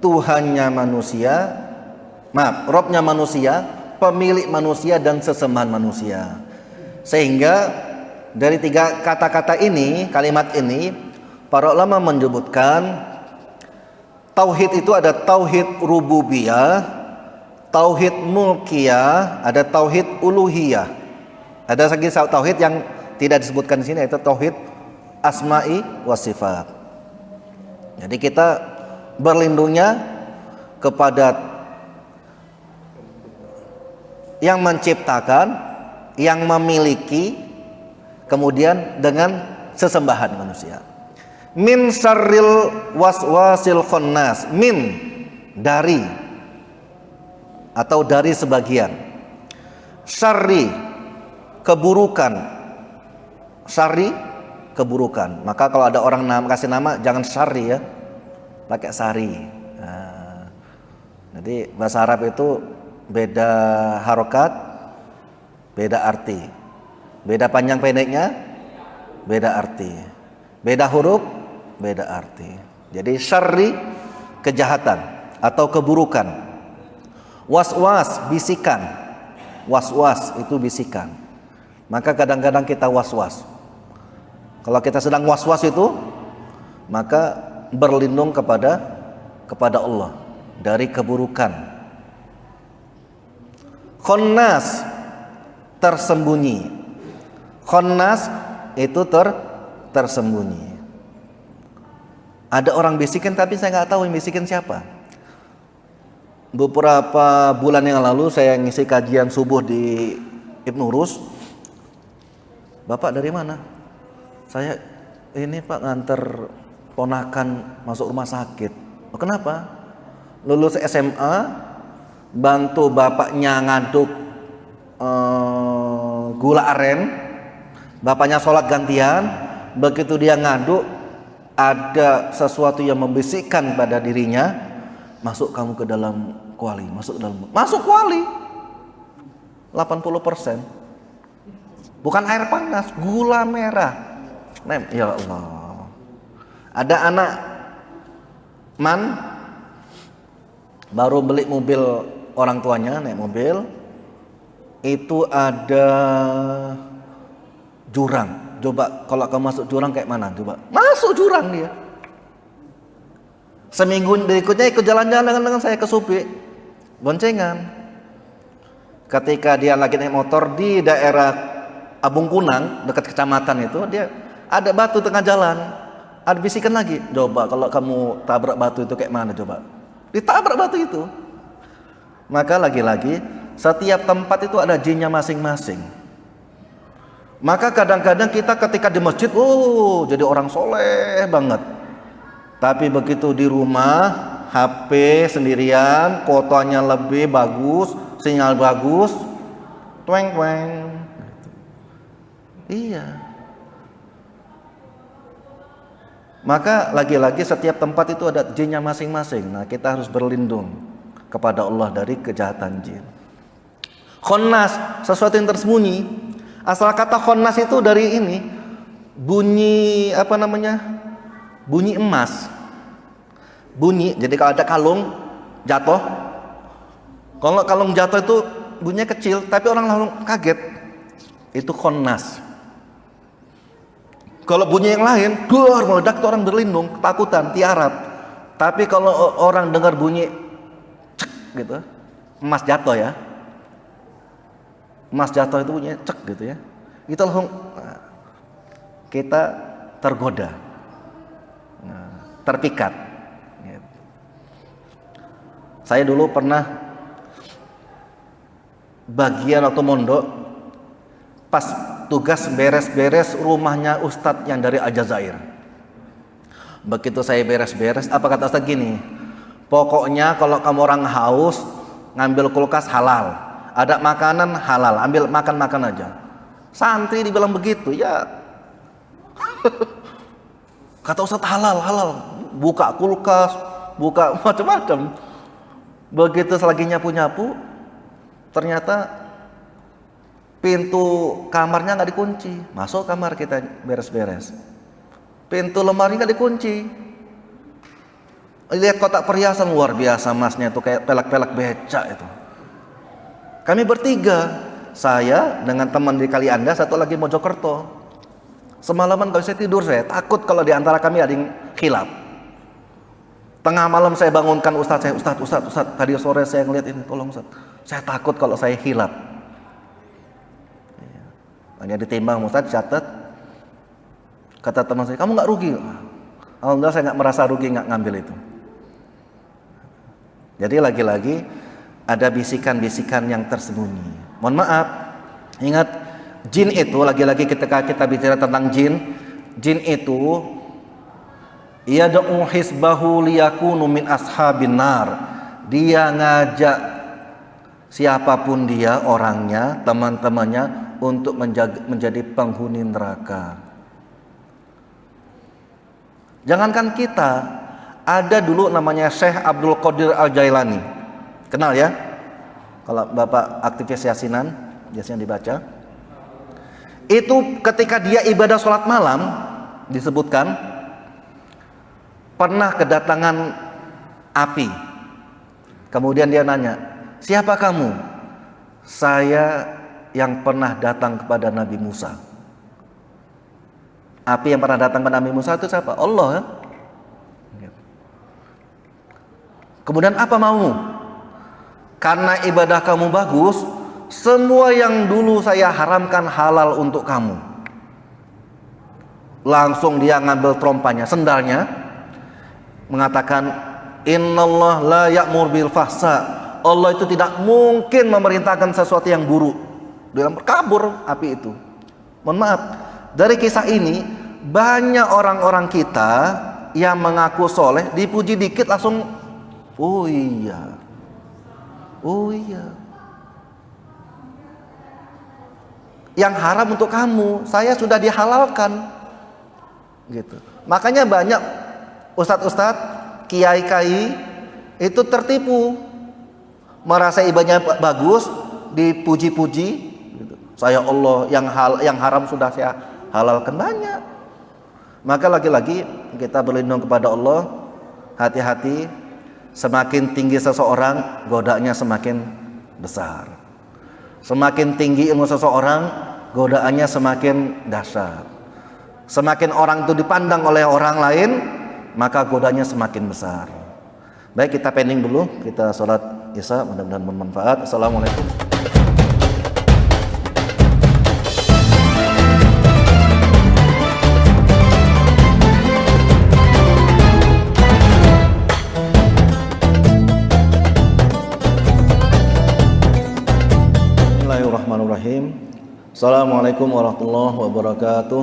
Tuhannya manusia, Robnya manusia, pemilik manusia dan sesembahan manusia. Sehingga dari tiga kata-kata ini, kalimat ini, para ulama menyebutkan tauhid itu ada tauhid rububiyah, tauhid mulkiyah, ada tauhid uluhiyah. Ada lagi tauhid yang tidak disebutkan di sini, yaitu tauhid asma'i wa sifat. Jadi kita berlindungnya kepada yang menciptakan, yang memiliki, kemudian dengan sesembahan manusia. Min syarril waswasil khannas, min dari atau dari sebagian, syarri keburukan, syarri keburukan. Maka kalau ada orang kasih nama jangan syarri ya, pakai sari. Jadi bahasa Arab itu beda harokat, beda arti, beda panjang pendeknya, beda arti, beda huruf, beda arti. Jadi syarri kejahatan atau keburukan, waswas bisikan, Was-was itu bisikan. Maka kadang-kadang kita was-was. Kalau kita sedang was-was itu, maka berlindung kepada Allah dari keburukan. Khannas, tersembunyi. Khannas itu tersembunyi. Ada orang bisikin tapi saya nggak tahu yang bisikin siapa. Beberapa bulan yang lalu saya ngisi kajian subuh di Ibnu Rus. Bapak dari mana? Saya ini Pak nganter ponakan masuk rumah sakit. Oh, kenapa? Lulus SMA, bantu bapaknya ngaduk gula aren. Bapaknya sholat gantian. Begitu dia ngaduk, ada sesuatu yang membisikkan pada dirinya, masuk kamu ke dalam kuali, masuk kuali. 80%. Bukan air panas, gula merah. Ya Allah. Ada anak baru beli mobil orang tuanya, naik mobil. Itu ada jurang. Coba kalau kamu masuk jurang kayak mana? Coba masuk jurang dia. Seminggu berikutnya ikut jalan-jalan dengan saya ke Supi, boncengan. Ketika dia lagi naik motor di daerah Abung Kunang dekat kecamatan itu, dia ada batu tengah jalan. Ada bisikan lagi. Coba kalau kamu tabrak batu itu kayak mana coba? Ditabrak batu itu. Maka lagi-lagi setiap tempat itu ada jinnya masing-masing. Maka kadang-kadang kita ketika di masjid, jadi orang soleh banget. Tapi begitu di rumah, HP sendirian, fotonya lebih bagus, sinyal bagus, tweng-tweng. Iya. Maka lagi-lagi setiap tempat itu ada jinnya masing-masing. Nah, kita harus berlindung kepada Allah dari kejahatan jin. Khannas, sesuatu yang tersembunyi. Asal kata khannas itu dari ini, bunyi bunyi emas. Bunyi, jadi kalau ada kalung jatuh, kalau kalung jatuh itu bunyinya kecil, tapi orang langsung kaget. Itu khannas. Kalau bunyi yang lain, meledak, itu orang berlindung, ketakutan, tiarap. Tapi kalau orang dengar bunyi cek gitu, emas jatuh ya. Emas jatuh itu bunyinya cek gitu ya. Itu langsung kita tergoda, terpikat. Saya dulu pernah bagian waktu mondok, pas tugas beres-beres rumahnya Ustadz yang dari Aljazair. Begitu saya beres-beres, apa kata Ustadz gini, pokoknya kalau kamu orang haus, ngambil kulkas halal. Ada makanan halal, ambil makan aja. Santri dibilang begitu, ya. Kata Ustadz halal, buka kulkas, buka macam-macam. Begitu selagi nyapu-nyapu, ternyata pintu kamarnya nggak dikunci. Masuk kamar kita beres-beres. Pintu lemari nggak dikunci. Lihat kotak perhiasan, luar biasa masnya itu kayak pelak-pelak beca itu. Kami bertiga, saya dengan teman di Kalianda, satu lagi Mojokerto. Semalaman kalau saya tidur, saya takut kalau di antara kami ada yang khilaf. Tengah malam saya bangunkan Ustadz saya, Ustadz, tadi sore saya ngeliat ini, tolong Ustadz, saya takut kalau saya khilaf. Hanya ditimbang, Ustadz catat. Kata teman saya, kamu nggak rugi? Alhamdulillah saya nggak merasa rugi nggak ngambil itu. Jadi lagi-lagi ada bisikan-bisikan yang tersembunyi. Mohon maaf, ingat jin itu, lagi-lagi ketika kita bicara tentang jin itu yad'u hisbahu liyakunu min ashabin nar. Dia ngajak siapapun dia, orangnya, teman-temannya untuk menjadi penghuni neraka. Jangankan kita, ada dulu namanya Syekh Abdul Qadir Al-Jailani. Kenal ya? Kalau Bapak aktivis Yasinan, biasanya dibaca. Itu ketika dia ibadah sholat malam, disebutkan pernah kedatangan api. Kemudian dia nanya, siapa kamu? saya yang pernah datang kepada Nabi Musa. Api yang pernah datang kepada Nabi Musa itu siapa? Allah. Kemudian apa maumu? Karena ibadah kamu bagus, semua yang dulu saya haramkan halal untuk kamu. Langsung dia ngambil trompanya, sendalnya, mengatakan, Innallah la ya'mur bil fahsa. Allah itu tidak mungkin memerintahkan sesuatu yang buruk. Dalam kabur api itu. Mohon maaf, dari kisah ini banyak orang-orang kita yang mengaku soleh, dipuji dikit langsung, oh iya, yang haram untuk kamu, saya sudah dihalalkan, gitu. Makanya banyak ustadz-ustadz, kiai-kiai itu tertipu, merasa ibadahnya bagus, dipuji-puji, gitu. Saya Allah, yang haram sudah saya halalkan, banyak. Maka lagi-lagi kita berlindung kepada Allah. Hati-hati, semakin tinggi seseorang, godaannya semakin besar. Semakin tinggi ilmu seseorang, godaannya semakin dahsyat. Semakin orang itu dipandang oleh orang lain, maka godaannya semakin besar. Baik, kita pending dulu, kita sholat Isya, mudah-mudahan bermanfaat. Assalamualaikum. Bismillahirrahmanirrahim. Assalamualaikum warahmatullahi wabarakatuh.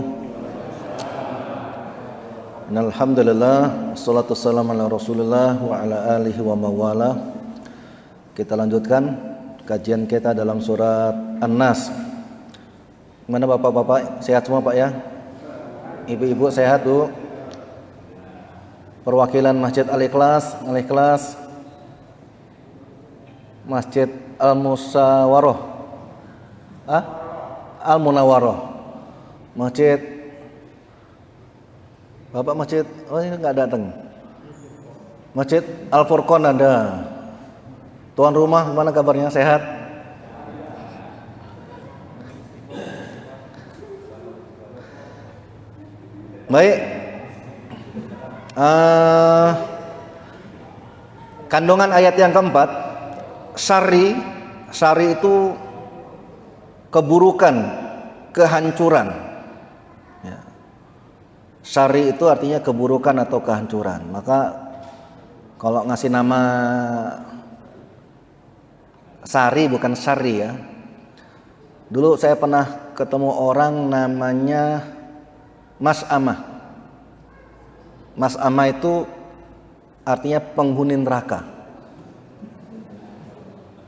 Alhamdulillah, wassalatu wassalamu ala Rasulillah wa ala alihi wa mawala. Kita lanjutkan kajian kita dalam surat An-Nas. Mana bapak-bapak, sehat semua Pak ya? Ibu-ibu sehat Bu? Perwakilan Masjid Al-Ikhlas, Masjid Al-Musawaroh, Al-Munawaroh, Masjid Bapak Masjid, oh ini nggak datang. Masjid Al-Furqan ada. Tuan rumah gimana kabarnya, sehat? Baik. Kandungan ayat yang keempat, syari itu keburukan, kehancuran. Syari itu artinya keburukan atau kehancuran. Maka kalau ngasih nama Sari bukan Syari ya. Dulu saya pernah ketemu orang namanya Mas Amah. Mas Amah itu artinya penghuni neraka.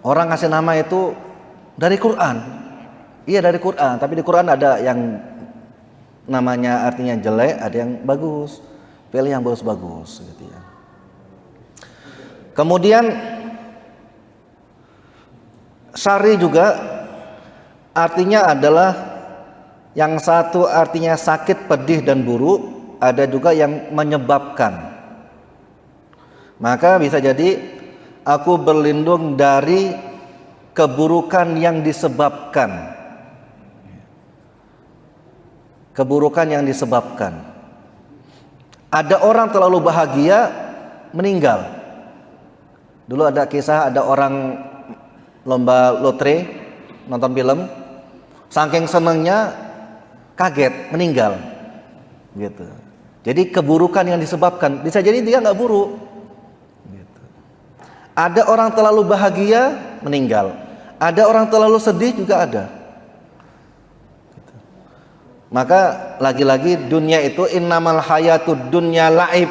Orang ngasih nama itu dari Quran. Iya dari Quran, tapi di Quran ada yang namanya artinya jelek, ada yang bagus. Pilih yang bagus-bagus gitu ya. Kemudian syari juga artinya adalah yang satu artinya sakit, pedih dan buruk, ada juga yang menyebabkan. Maka bisa jadi aku berlindung dari keburukan yang disebabkan. Keburukan yang disebabkan. Ada orang terlalu bahagia meninggal. Dulu ada kisah, ada orang lomba lotre, nonton film, saking senangnya kaget meninggal, gitu. Jadi keburukan yang disebabkan, bisa jadi dia nggak buruk. Gitu. Ada orang terlalu bahagia meninggal. Ada orang terlalu sedih juga ada. Maka lagi-lagi dunia itu innamal hayatud dunya laib.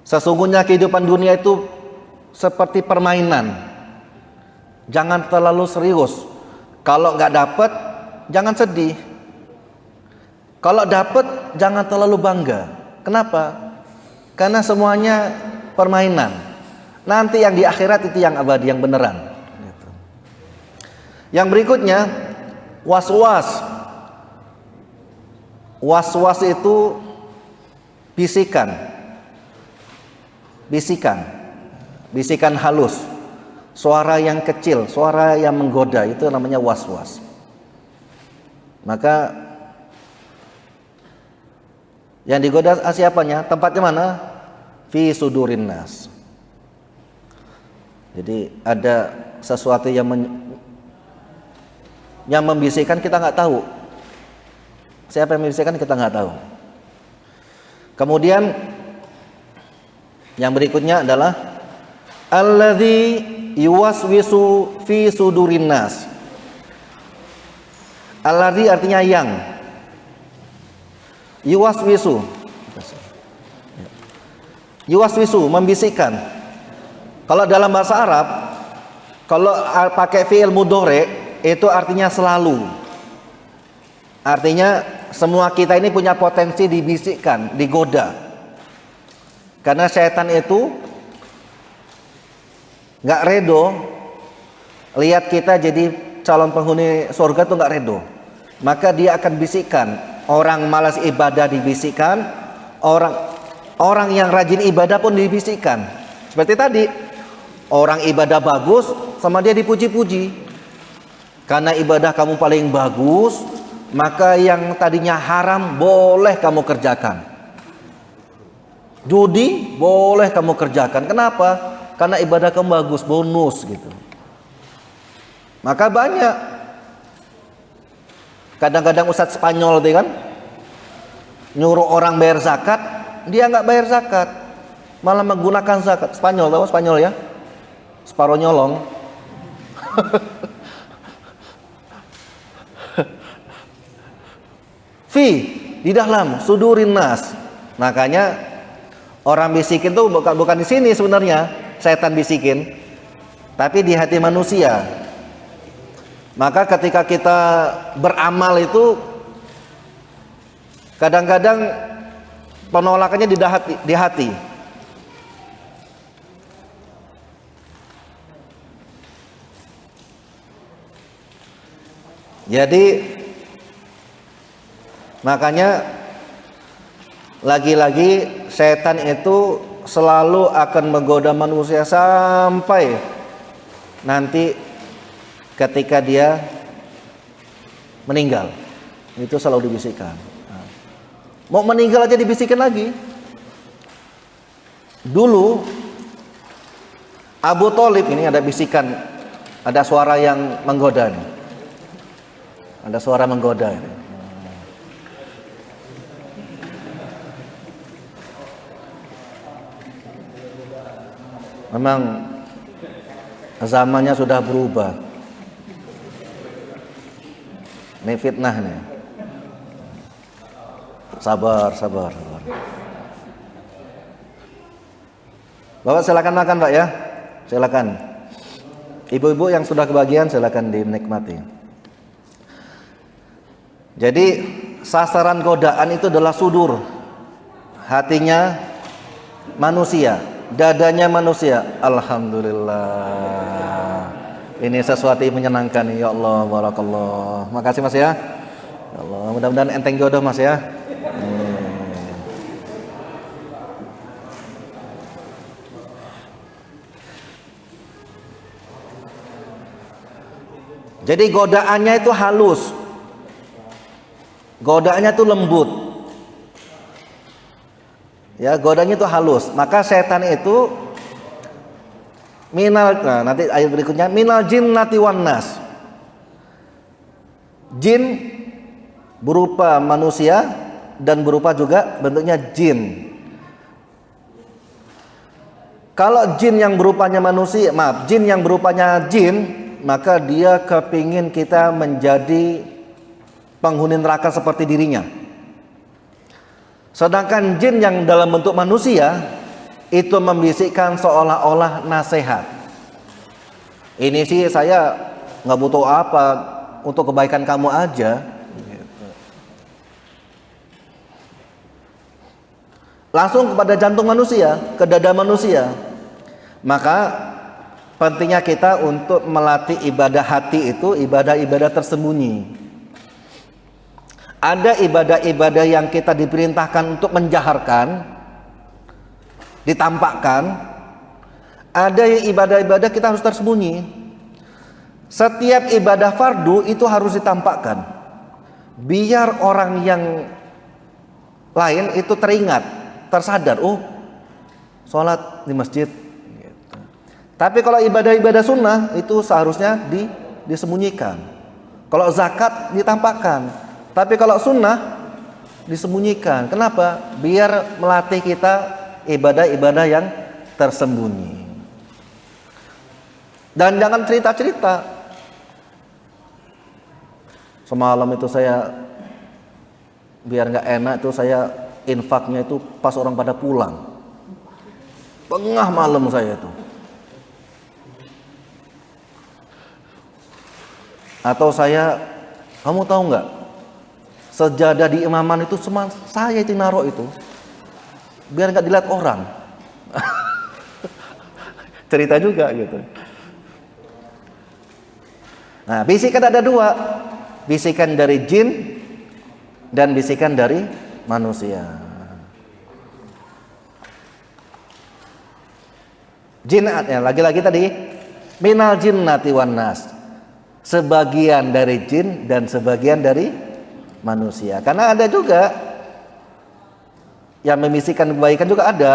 Sesungguhnya kehidupan dunia itu seperti permainan. Jangan terlalu serius. Kalau nggak dapat, jangan sedih. Kalau dapat, jangan terlalu bangga. Kenapa? Karena semuanya permainan. Nanti yang di akhirat itu yang abadi, yang beneran. Yang berikutnya, was-was. Was-was itu bisikan halus. suara yang kecil, suara yang menggoda, itu namanya was-was. Maka yang digoda siapanya? Tempatnya mana? Fi sudurin nas. Jadi ada sesuatu yang membisikkan, kita nggak tahu. Siapa yang membisikkan, kita nggak tahu. Kemudian yang berikutnya adalah alladzi yuwaswisu fi sudurin nas. Alladzi artinya yang, yuwaswisu, yuwaswisu membisikkan. Kalau dalam bahasa Arab, kalau pakai fi'il mudhari itu artinya selalu. Artinya semua kita ini punya potensi dibisikkan, digoda. Karena setan itu nggak redo lihat kita jadi calon penghuni surga, tuh nggak redo. Maka dia akan bisikkan. Orang malas ibadah dibisikkan, orang yang rajin ibadah pun dibisikkan. Seperti tadi, orang ibadah bagus sama dia dipuji-puji. Karena ibadah kamu paling bagus, maka yang tadinya haram boleh kamu kerjakan. Judi boleh kamu kerjakan. Kenapa? Karena ibadah kamu bagus, bonus gitu. Maka banyak. Kadang-kadang Ustadz Spanyol itu kan nyuruh orang bayar zakat, dia nggak bayar zakat, malah menggunakan zakat. Spanyol, tahu Spanyol ya? Separuh nyolong. Fi di dalam sudurin nas. Makanya orang bisikin tuh bukan di sini sebenarnya, setan bisikin, tapi di hati manusia. Maka ketika kita beramal itu kadang-kadang penolakannya di hati. Jadi makanya lagi-lagi setan itu selalu akan menggoda manusia sampai nanti ketika dia meninggal. Itu selalu dibisikkan. Mau meninggal aja dibisikkan lagi. Dulu Abu Thalib ini ada bisikan, ada suara yang menggoda nih. Ada suara menggoda ini. Memang zamannya sudah berubah. Ini fitnah nih. Sabar. Bapak silakan makan Pak ya. Silakan. Ibu-ibu yang sudah kebagian silakan dinikmati. Jadi sasaran godaan itu adalah sudur. Hatinya manusia, dadanya manusia. Alhamdulillah. Ini sesuatu yang menyenangkan ya Allah, barakallah. Makasih Mas ya. Ya Allah, mudah-mudahan enteng jodoh Mas ya. Jadi godaannya itu halus. Godaannya itu lembut. Ya, godaannya itu halus. Maka setan itu nanti ayat berikutnya minal jinnati wan nas. Jin berupa manusia dan berupa juga bentuknya jin. Kalau jin yang berupanya manusia, jin yang berupanya jin, maka dia kepingin kita menjadi penghuni neraka seperti dirinya. Sedangkan jin yang dalam bentuk manusia itu membisikkan seolah-olah nasihat. Ini sih saya nggak butuh apa, untuk kebaikan kamu aja. Langsung kepada jantung manusia, ke dada manusia. Maka pentingnya kita untuk melatih ibadah hati itu ibadah-ibadah tersembunyi. Ada ibadah-ibadah yang kita diperintahkan untuk menjaharkan, ditampakkan. Ada yang ibadah-ibadah kita harus tersembunyi. Setiap ibadah fardu itu harus ditampakkan, biar orang yang lain itu teringat, tersadar, oh sholat di masjid. Tapi kalau ibadah-ibadah sunnah itu seharusnya disembunyikan. Kalau zakat ditampakkan, tapi kalau sunnah disembunyikan. Kenapa? Biar melatih kita ibadah-ibadah yang tersembunyi. Dan jangan cerita-cerita. Semalam itu saya biar nggak enak itu saya infaknya itu pas orang pada pulang. Tengah malam saya itu. Atau saya, kamu tahu nggak, sejadah di imaman itu cuma saya itu naruh itu, biar nggak dilihat orang. Cerita juga gitu. Nah, bisikan ada dua, bisikan dari jin dan bisikan dari manusia. Jin, ya, lagi-lagi tadi minal jinnati wan nas. Sebagian dari jin dan sebagian dari manusia. Karena ada juga yang membisikkan kebaikan juga ada,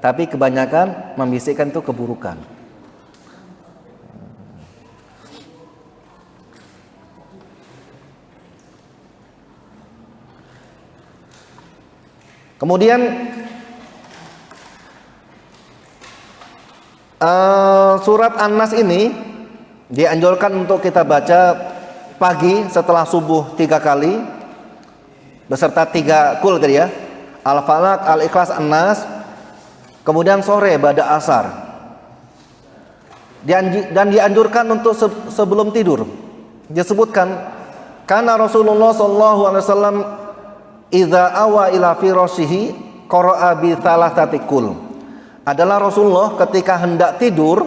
tapi kebanyakan membisikkan itu keburukan. Kemudian surat An-Nas ini dianjurkan untuk kita baca pagi setelah subuh 3 kali beserta 3 kul tadi ya, Al-Falaq, Al-Ikhlas, An-Nas. Kemudian sore pada asar. Dan dianjurkan untuk sebelum tidur. Disebutkan karena Rasulullah sallallahu alaihi wasallam idza awa ila firashihi qara'a bi thalathati kul. Adalah Rasulullah ketika hendak tidur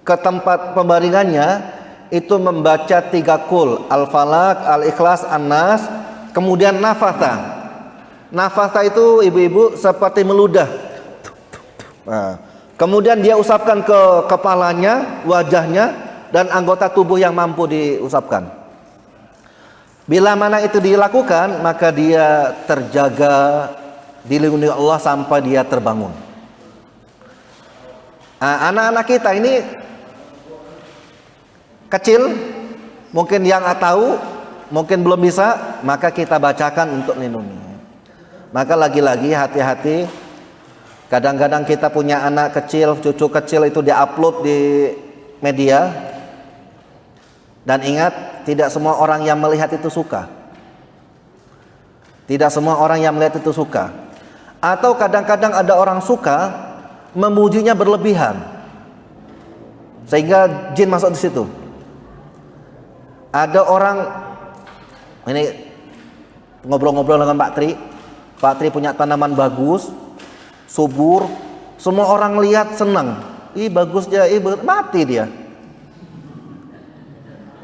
ke tempat pembaringannya itu membaca 3 kul, Al-Falaq, Al-Ikhlas, An-Nas, kemudian nafatha. Nafatha itu ibu-ibu seperti meludah. Nah, kemudian dia usapkan ke kepalanya, wajahnya, dan anggota tubuh yang mampu diusapkan. Bila mana itu dilakukan, maka dia terjaga, dilindungi Allah sampai dia terbangun. Nah, anak-anak kita ini kecil, mungkin yang tahu, mungkin belum bisa, maka kita bacakan untuk melindungi. Maka lagi-lagi hati-hati. Kadang-kadang kita punya anak kecil, cucu kecil itu diupload di media. Dan ingat, tidak semua orang yang melihat itu suka. Tidak semua orang yang melihat itu suka. Atau kadang-kadang ada orang suka memujinya berlebihan, sehingga jin masuk di situ. Ada orang ini ngobrol-ngobrol dengan Pak Tri. Pak Tri punya tanaman bagus, subur, semua orang lihat senang. Ih bagus dia, mati dia.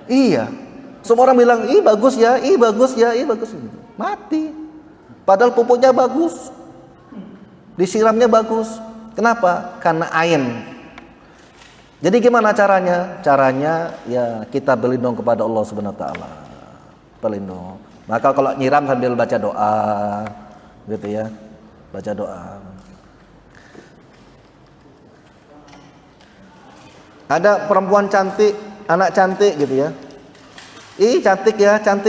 Iya, semua orang bilang ih bagus ya, ih bagus ya, ih bagus. Mati. Padahal pupuknya bagus, disiramnya bagus. Kenapa? Karena ain. Jadi gimana caranya? Caranya ya kita berlindung kepada Allah Subhanahu wa taala. Berlindung. Maka kalau nyiram sambil baca doa gitu ya. Baca doa. Ada perempuan cantik, anak cantik gitu ya. Ih cantik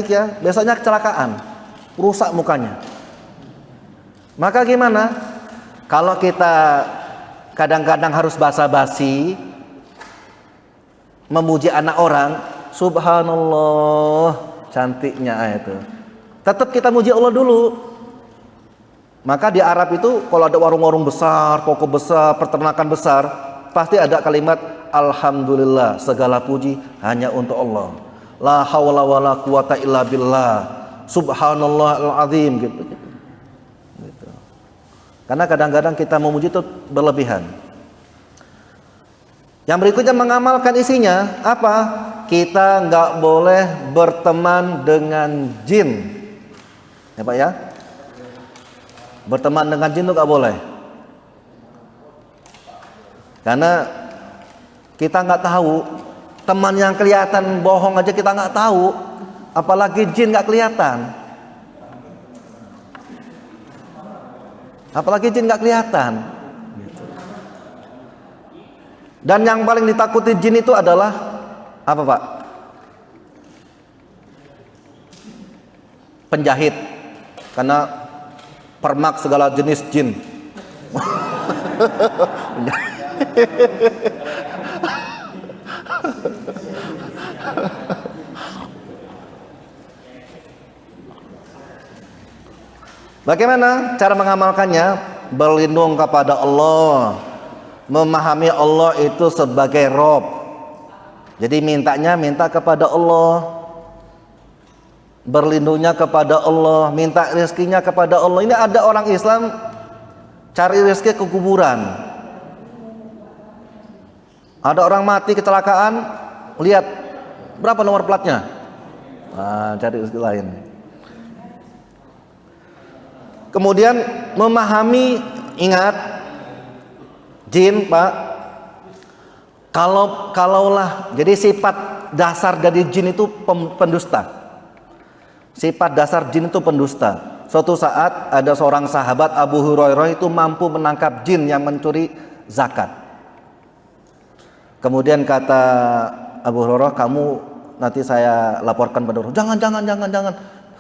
ya. Besoknya kecelakaan. Rusak mukanya. Maka gimana? Kalau kita kadang-kadang harus basa-basi memuji anak orang, subhanallah cantiknya itu. Tetap kita muji Allah dulu. Maka di Arab itu kalau ada warung-warung besar, toko besar, peternakan besar, pasti ada kalimat alhamdulillah, segala puji hanya untuk Allah. La haula wala quwata illa billah. Subhanallahal azim gitu. Karena kadang-kadang kita memuji itu berlebihan. Yang berikutnya mengamalkan isinya apa? Kita nggak boleh berteman dengan jin, ya Pak ya. Berteman dengan jin itu nggak boleh. Karena kita nggak tahu, teman yang kelihatan bohong aja kita nggak tahu, apalagi jin nggak kelihatan. Apalagi jin nggak kelihatan. Dan yang paling ditakuti jin itu adalah apa, Pak? Penjahit. Karena permak segala jenis jin. Bagaimana cara mengamalkannya? Berlindung kepada Allah, memahami Allah itu sebagai Rob. Jadi minta kepada Allah, berlindungnya kepada Allah, minta rezekinya kepada Allah. Ini ada orang Islam cari rezeki ke kuburan. Ada orang mati kecelakaan, lihat berapa nomor platnya, cari rezeki lain. Kemudian memahami, ingat jin, Pak, kalaulah jadi sifat dasar dari jin itu pendusta. Sifat dasar jin itu pendusta. Suatu saat ada seorang sahabat Abu Hurairah itu mampu menangkap jin yang mencuri zakat. Kemudian kata Abu Hurairah, kamu nanti saya laporkan pada Allah. Jangan.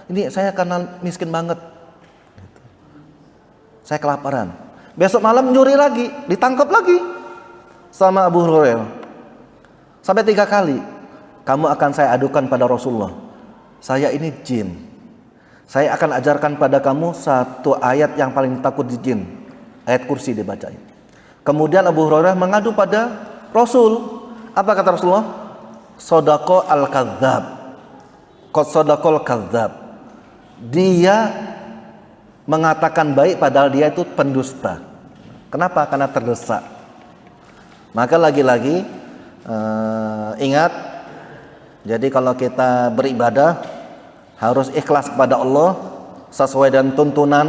Ini saya karena miskin banget. Saya kelaparan. Besok malam nyuri lagi, ditangkap lagi sama Abu Hurairah. Sampai 3 kali. Kamu akan saya adukan pada Rasulullah. Saya ini jin. Saya akan ajarkan pada kamu satu ayat yang paling takut di jin. Ayat kursi dibacain. Kemudian Abu Hurairah mengadu pada Rasul. Apa kata Rasulullah? Sodako al-kadzab. Qad sodaqal kadzab. Dia mengatakan baik padahal dia itu pendusta. Kenapa? Karena terdesak. Maka lagi-lagi ingat, jadi kalau kita beribadah harus ikhlas kepada Allah sesuai dengan tuntunan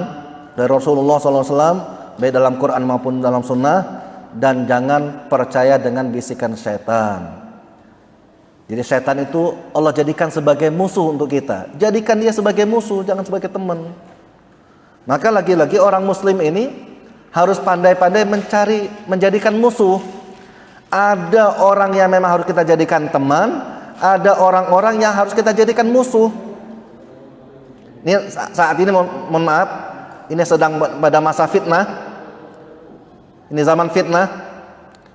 dari Rasulullah SAW, baik dalam Quran maupun dalam Sunnah, dan jangan percaya dengan bisikan setan. Jadi setan itu Allah jadikan sebagai musuh untuk kita. Jadikan dia sebagai musuh, jangan sebagai teman. Maka lagi-lagi orang muslim ini harus pandai-pandai menjadikan musuh. Ada orang yang memang harus kita jadikan teman, ada orang-orang yang harus kita jadikan musuh. Ini saat ini mohon maaf, ini sedang pada masa fitnah. Ini zaman fitnah.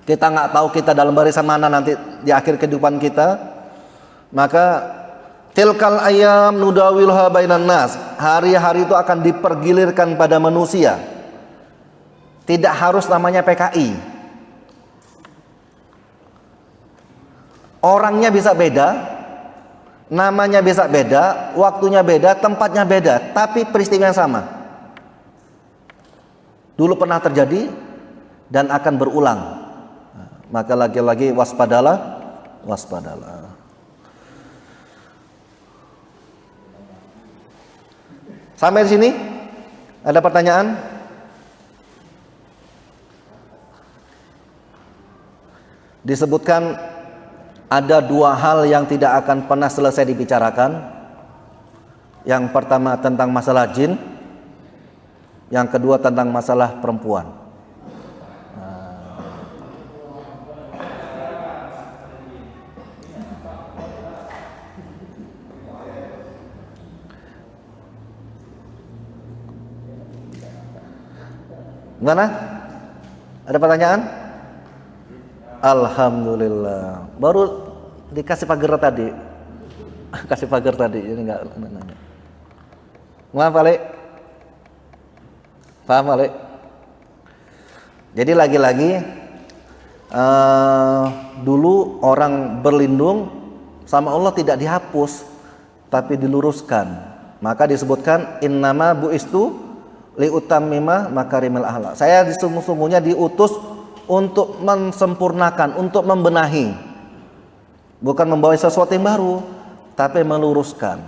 Kita nggak tahu kita dalam barisan mana nanti di akhir kehidupan kita. Maka tilkal ayam nudawilha bainan nas. Hari-hari itu akan dipergilirkan pada manusia. Tidak harus namanya PKI. Orangnya bisa beda, namanya bisa beda, waktunya beda, tempatnya beda, tapi peristiwa yang sama. Dulu pernah terjadi dan akan berulang. Maka lagi-lagi waspadalah. Sampai di sini ada pertanyaan? Disebutkan ada 2 hal yang tidak akan pernah selesai dibicarakan. Yang pertama tentang masalah jin, yang kedua tentang masalah perempuan. Gimana? Ada pertanyaan? Alhamdulillah. Baru dikasih pagar tadi. Kasih pagar tadi. Ini enggak nanya. Maaf, Alik. Paham, Alik? Jadi lagi-lagi dulu orang berlindung sama Allah tidak dihapus, tapi diluruskan. Maka disebutkan innama buistu liutammima makarimil akhlak. Saya sesungguhnya diutus untuk mensempurnakan, untuk membenahi, bukan membawa sesuatu yang baru, tapi meluruskan.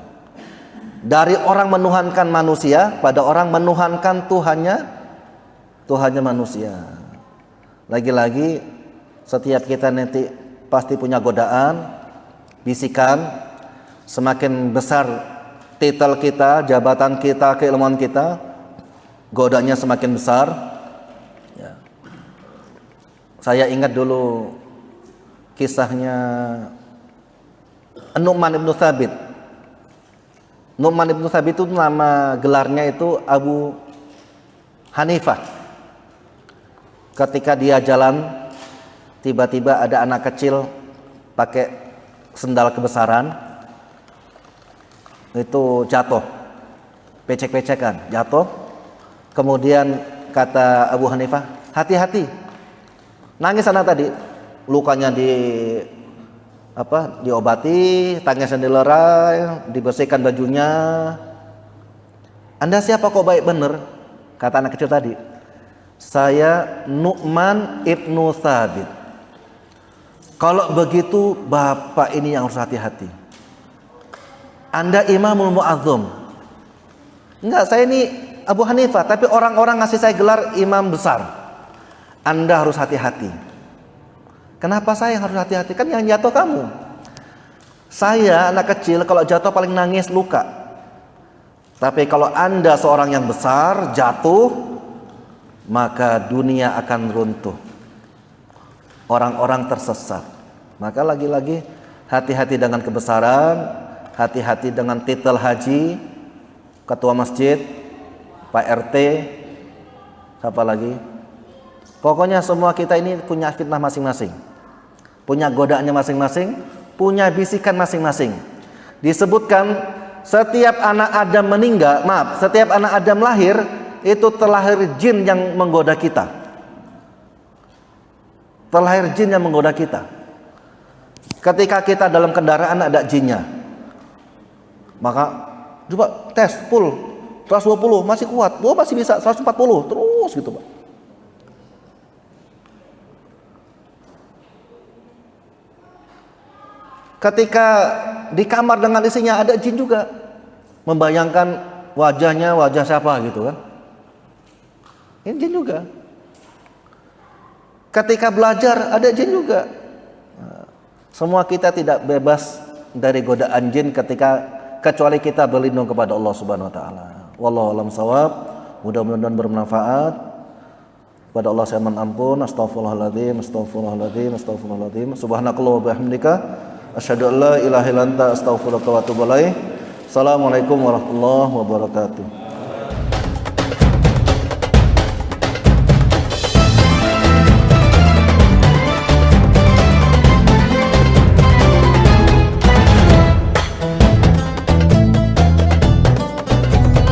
Dari orang menuhankan manusia pada orang menuhankan Tuhannya manusia. Lagi-lagi Setiap kita nanti pasti punya godaan, bisikan. Semakin besar titel kita, jabatan kita, keilmuan kita, godanya semakin besar. Ya. Saya ingat dulu kisahnya Nu'man ibn Thabit. Nu'man ibn Thabit itu nama gelarnya itu Abu Hanifah. Ketika dia jalan, tiba-tiba ada anak kecil pakai sendal kebesaran, itu jatuh, pecek-pecekan, jatuh. Kemudian kata Abu Hanifah, hati-hati. Nangis anak tadi, lukanya diobati, tangisnya dilerai, dibersihkan bajunya. Anda siapa kok baik bener? Kata anak kecil tadi, saya Nu'man ibnu Thabit. Kalau begitu bapak ini yang harus hati-hati. Anda Imamul Mu'azzam. Enggak, saya ini Abu Hanifah, tapi orang-orang ngasih saya gelar imam besar. Anda harus hati-hati. Kenapa saya yang harus hati-hati? Kan yang jatuh kamu. Saya anak kecil kalau jatuh paling nangis, luka. Tapi kalau Anda seorang yang besar jatuh, maka dunia akan runtuh. Orang-orang tersesat. Maka lagi-lagi hati-hati dengan kebesaran, hati-hati dengan titel haji, ketua masjid, Pak RT, siapa lagi? Pokoknya semua kita ini punya fitnah masing-masing, punya godaannya masing-masing, punya bisikan masing-masing. Disebutkan setiap anak Adam meninggal, setiap anak Adam lahir itu terlahir jin yang menggoda kita. Terlahir jin yang menggoda kita. Ketika kita dalam kendaraan ada jinnya, maka coba tes full 120 masih kuat, masih bisa 140 terus gitu Pak. Ketika di kamar dengan isinya ada jin juga, membayangkan wajahnya wajah siapa gitu kan, ini jin juga. Ketika belajar ada jin juga. Semua kita tidak bebas dari godaan jin kecuali kita berlindung kepada Allah Subhanahu wa taala. Wallahu a'lam shawab. Mudah-mudahan bermanfaat. Kepada Allah saya mohon ampun. Astaghfirullahaladzim, astaghfirullahaladzim, astaghfirullahaladzim. Subhanakallah wa bihamdika asyhadu an la ilaha illa anta astaghfiruka wa atubu ilaik. Assalamualaikum warahmatullahi wabarakatuh.